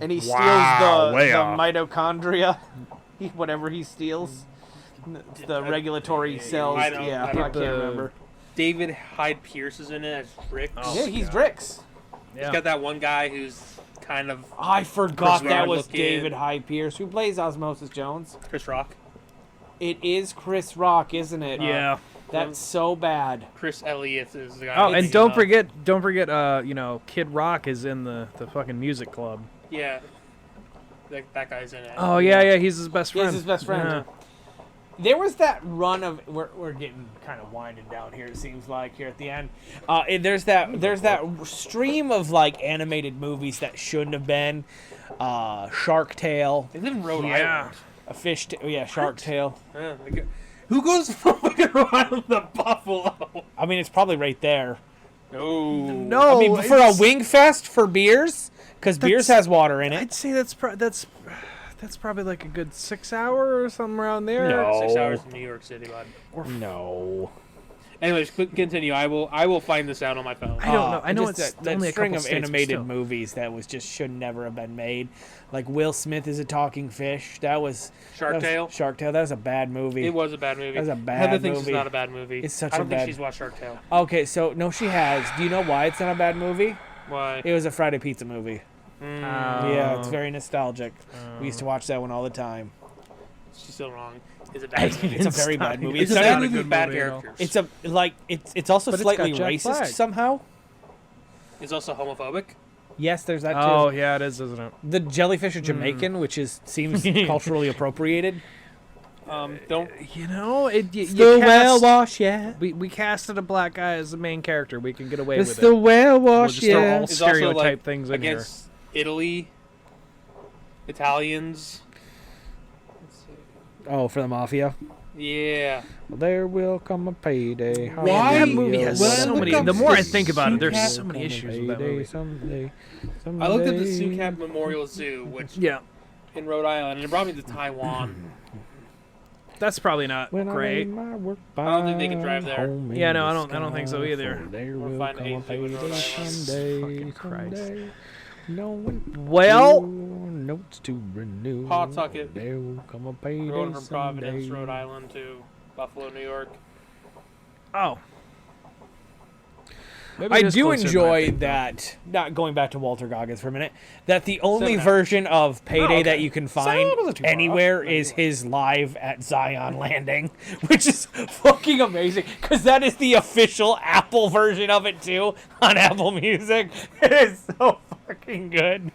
And he steals Wow, the way off. mitochondria, whatever he steals. It's the regulatory cells. I don't- Yeah, I I don't- can't remember. David Hyde Pierce is in it as Drix. Yeah, he's Drix. He's got that one guy who's kind of I forgot Chris that Rock was looking. David Hyde Pierce. Who plays Osmosis Jones? Chris Rock. It is Chris Rock, isn't it? Yeah. That's so bad. Chris Elliott is the guy. Oh, I'm and thinking don't of. forget, Kid Rock is in the fucking music club. Yeah. That guy's in it. Oh yeah, he's his best friend. He's his best friend. Yeah. There was that run of we're getting kind of winding down here. It seems like here at the end. There's that stream of like animated movies that shouldn't have been. Shark Tale, They live in Rhode Yeah. Island. Shark Tale. Yeah, who goes from fucking Rhode Island to Buffalo? I mean, it's probably right there. No. No, I mean, for a it's- wing fest for beers, because beers has water in it. I'd say that's probably like a good 6 hour or something around there. No. 6 hours in New York City, bud. No. Anyways, continue. I will find this out on my phone. I don't know. I know just it's that only a string couple of states, but animated still. movies that was just should never have been made. Like Will Smith is a talking fish. That was Shark Tale? Shark Tale. That was a bad movie. It was a bad movie. That was a bad Heather thinks movie. it's not a bad movie. It's such I a don't think bad- she's watched Shark Tale. Okay, so no, she has. Do you know why it's not a bad movie? Why? It was a Friday Pizza movie. Yeah, it's Oh. very nostalgic. We used to watch that one all the time. She's still wrong. It's a bad movie. It's a very bad movie. It's a not bad even- movie with bad movie at all. characters. It's also But it's slightly got Jack racist Black. somehow. It's also homophobic. Yes, there's that too. Oh yeah, it is, isn't it? The jellyfish are Jamaican, which seems culturally appropriated. Don't. You know, you The whale cast, wash, yeah. we casted a black guy as the main character. We can get away It's with the it. whale We'll wash, just throw yeah. all It's also, stereotype like, things in here. Against Italy, Italians. Oh, for the mafia. Yeah. There will come a payday. Why- That movie has When I so look many. up The more I the think about it, there's Sucat- so many issues with that movie. Someday, I looked at the someday. Sucat Memorial Zoo, which Yeah, in Rhode Island, and it brought me to Taiwan. that's probably not When I great. lay my work I don't think they can drive there. home in Yeah, no, the I don't think so sky, either. for There We'll will find come a a zoo in Rhode payday Island. someday, Fucking Christ. someday. No one Well, notes to renew. Pawtucket. There will come a payday Going from someday. Providence, Rhode Island to Buffalo, New York. oh, Maybe I it is do closer than I enjoy think, though. that. Not going back to Walter Goggins for a minute. That the only 7 hours. version of Payday okay. that you can 7 find wasn't too far anywhere off. is his live at Zion Landing, which is fucking amazing. Because that is the official Apple version of it too on Apple Music. It is so fucking good.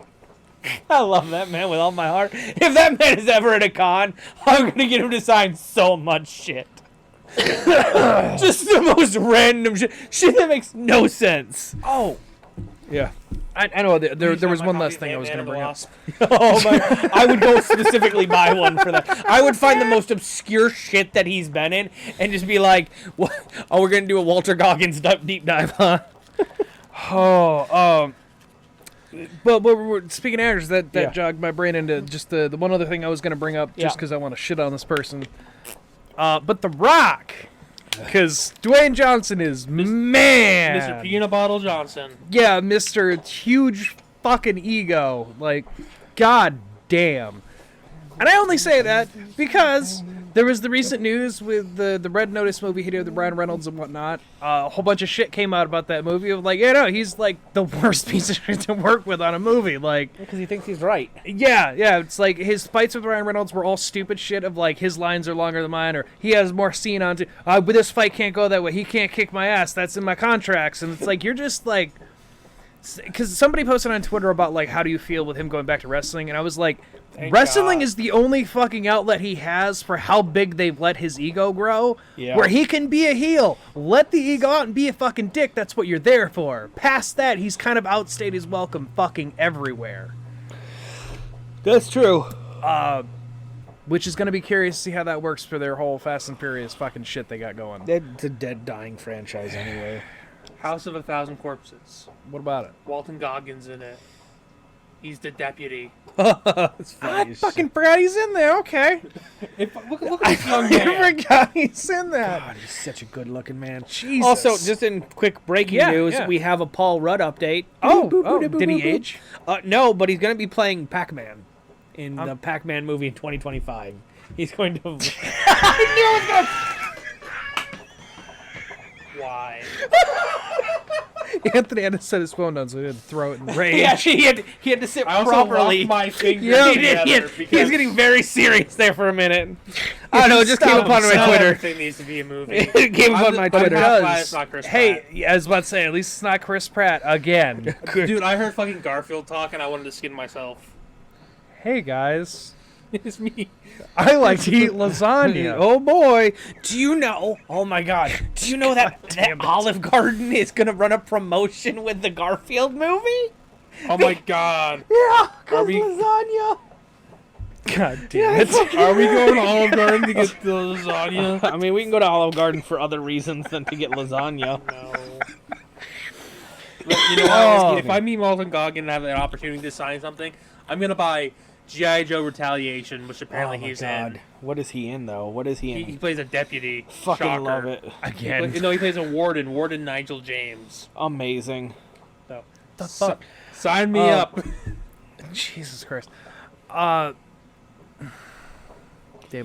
I love that man with all my heart. If that man is ever at a con, I'm gonna get him to sign so much shit. Just the most random shit that makes no sense. Oh, Yeah. I know. There Please was not one my last copy thing I of was going to Ant-Man bring and the up. Wasp. Oh my! I would go specifically buy one for that. I would find the most obscure shit that he's been in and just be like, "What? Oh, we're gonna do a Walter Goggins deep dive, huh?" But we're speaking of actors, that Yeah. jogged my brain into just the one other thing I was going to bring up, just Yeah. because I want to shit on this person. But The Rock, because Dwayne Johnson is man, Mr. Peanut Bottle Johnson. yeah, Mr. Huge fucking ego, like, god damn. And I only say that because there was the recent news with the Red Notice movie he did with Ryan Reynolds and whatnot. A whole bunch of shit came out about that movie of like, he's like the worst piece of shit to work with on a movie. Like, Because he thinks he's right. yeah, it's like his fights with Ryan Reynolds were all stupid shit of like his lines are longer than mine, or he has more scene on. But this fight can't go that way. He can't kick my ass. That's in my contracts. And it's like you're just like, because somebody posted on Twitter about like how do you feel with him going back to wrestling, and I was like, Thank wrestling God. is the only fucking outlet he has for how big they've let his ego grow. Yeah. Where he can be a heel, let the ego out and be a fucking dick. That's what you're there for. Past that, he's kind of outstayed his welcome fucking everywhere. That's true. Which is going to be curious to see how that works for their whole Fast and Furious fucking shit they got going. It's a dead, dying franchise anyway. House of a Thousand Corpses. What about it? Walton Goggins in it. He's the deputy. It's I funny as fucking forgot he's in there. Okay. Look at this young I man. forgot he's in that. God, he's such a good-looking man. Jesus. Also, just in quick breaking Yeah, news, yeah. we have a Paul Rudd update. Did he age? No, but he's going to be playing Pac-Man in the Pac-Man movie in 2025. He's going to. Why? Anthony had to set his phone down so he had to throw it in rage. Yeah, he had to sit I also properly. locked my fingers Yeah, together he because was getting very serious there for a minute. I don't know, it just came upon my not Twitter. everything needs to be a movie. It came upon my But Twitter. that's why it's not Chris Hey, Pratt. I was about to say, at least it's not Chris Pratt again. Dude, I heard fucking Garfield talk and I wanted to skin myself. Hey guys, It's me. I like to eat lasagna. Oh boy, do you know? Oh my God, do you know that Olive Garden is gonna run a promotion with the Garfield movie? Oh my god. Yeah, Are we- lasagna. God damn it. Are we going to Olive Garden to get the lasagna? I mean, we can go to Olive Garden for other reasons than to get lasagna. No. Look, you know what? If I meet Walton Goggin and have an opportunity to sign something, I'm gonna buy G.I. Joe Retaliation, which apparently Oh my he's God, in. what is he in though? What is he in? He plays a deputy. Fucking Shocker. love it. Again. No, he plays a warden Nigel James. Amazing. So, The fuck? sign me up. Jesus Christ. Damn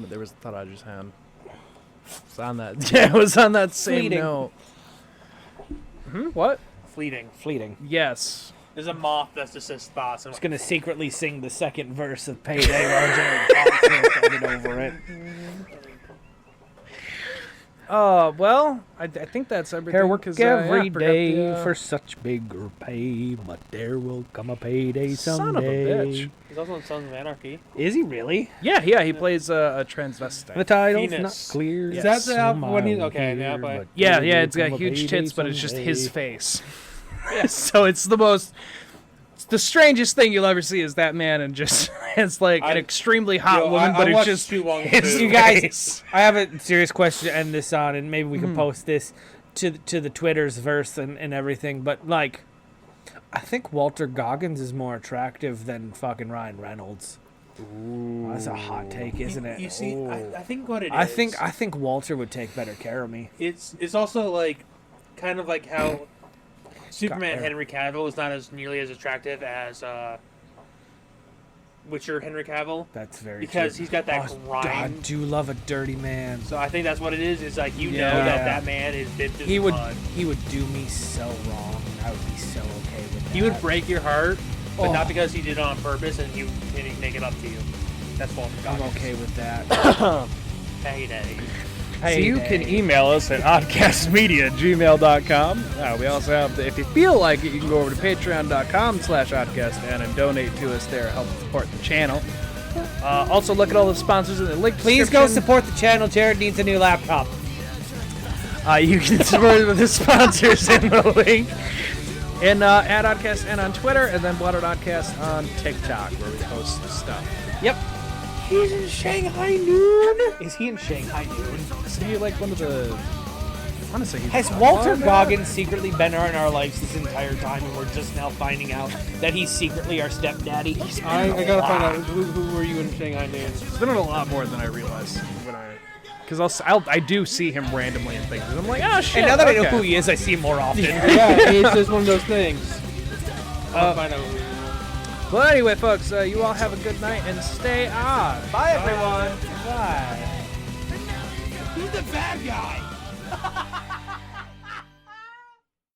it, there was a thought I just had. It's on that. Yeah, it was on that same Fleeting. note. What? Fleeting. Yes. There's a moth that's just says thoughts. Just gonna secretly sing the second verse of Payday while Jared talks and get over it. Well, I think that's everything. Here work 'cause, every yeah, forgot day the, for such bigger pay, but there will come a payday someday. Son of a bitch. He's also in Sons of Anarchy. Is he really? Yeah, he plays a transvestite. The title's Penis. not clear. Is that the album when he- Smile okay, yeah, here, but- Yeah, there yeah, will it's got come a huge payday tits, but it's just his someday. face. Yeah, so it's the strangest thing you'll ever see is that man, and just it's like an extremely hot woman, but it's just his You guys, face. I have a serious question to end this on, and maybe we can post this to the Twitter's verse and everything. But like, I think Walter Goggins is more attractive than fucking Ryan Reynolds. Ooh, that's a hot take, isn't it? You see, I think what it is. I think Walter would take better care of me. It's also like, kind of like how Superman hair. Henry Cavill is not as nearly as attractive as Witcher Henry Cavill. That's very Because true. he's got that grind. I do love a dirty man. So I think that's what it is. Is like know Yeah. that man is dipped in He would blood. do me so wrong. I would be so okay with that. He would break your heart, but Oh. not because he did it on purpose, and he'd make it up to you. That's Walter I'm Goggins. okay with that. Payday. So you can email us at oddcastmedia@gmail.com. We also have, if you feel like it, you can go over to patreon.com/oddcastn and donate to us there, help support the channel. Also, look at all the sponsors in the link Please go description. support the channel. Jared needs a new laptop. You can support with the sponsors in the link. And at Oddcast on Twitter, and then Blood Oddcast on TikTok, where we post the stuff. Yep. He's in Shanghai Noon. Is he in Shanghai Noon? Is he like one of the... I want to say he's Has on Walter that? Goggins secretly been in our lives this entire time, and we're just now finding out that he's secretly our stepdaddy? I gotta find out who were you in Shanghai Noon? He's been in a lot more than I realized. Because I do see him randomly in things, and I'm like, oh shit. And now that I know okay. who he is, I see him more often. Yeah, it's just one of those things. I'll find out who. But anyway, folks, you all have a good night and stay on. Bye, everyone. Bye. He's the bad guy.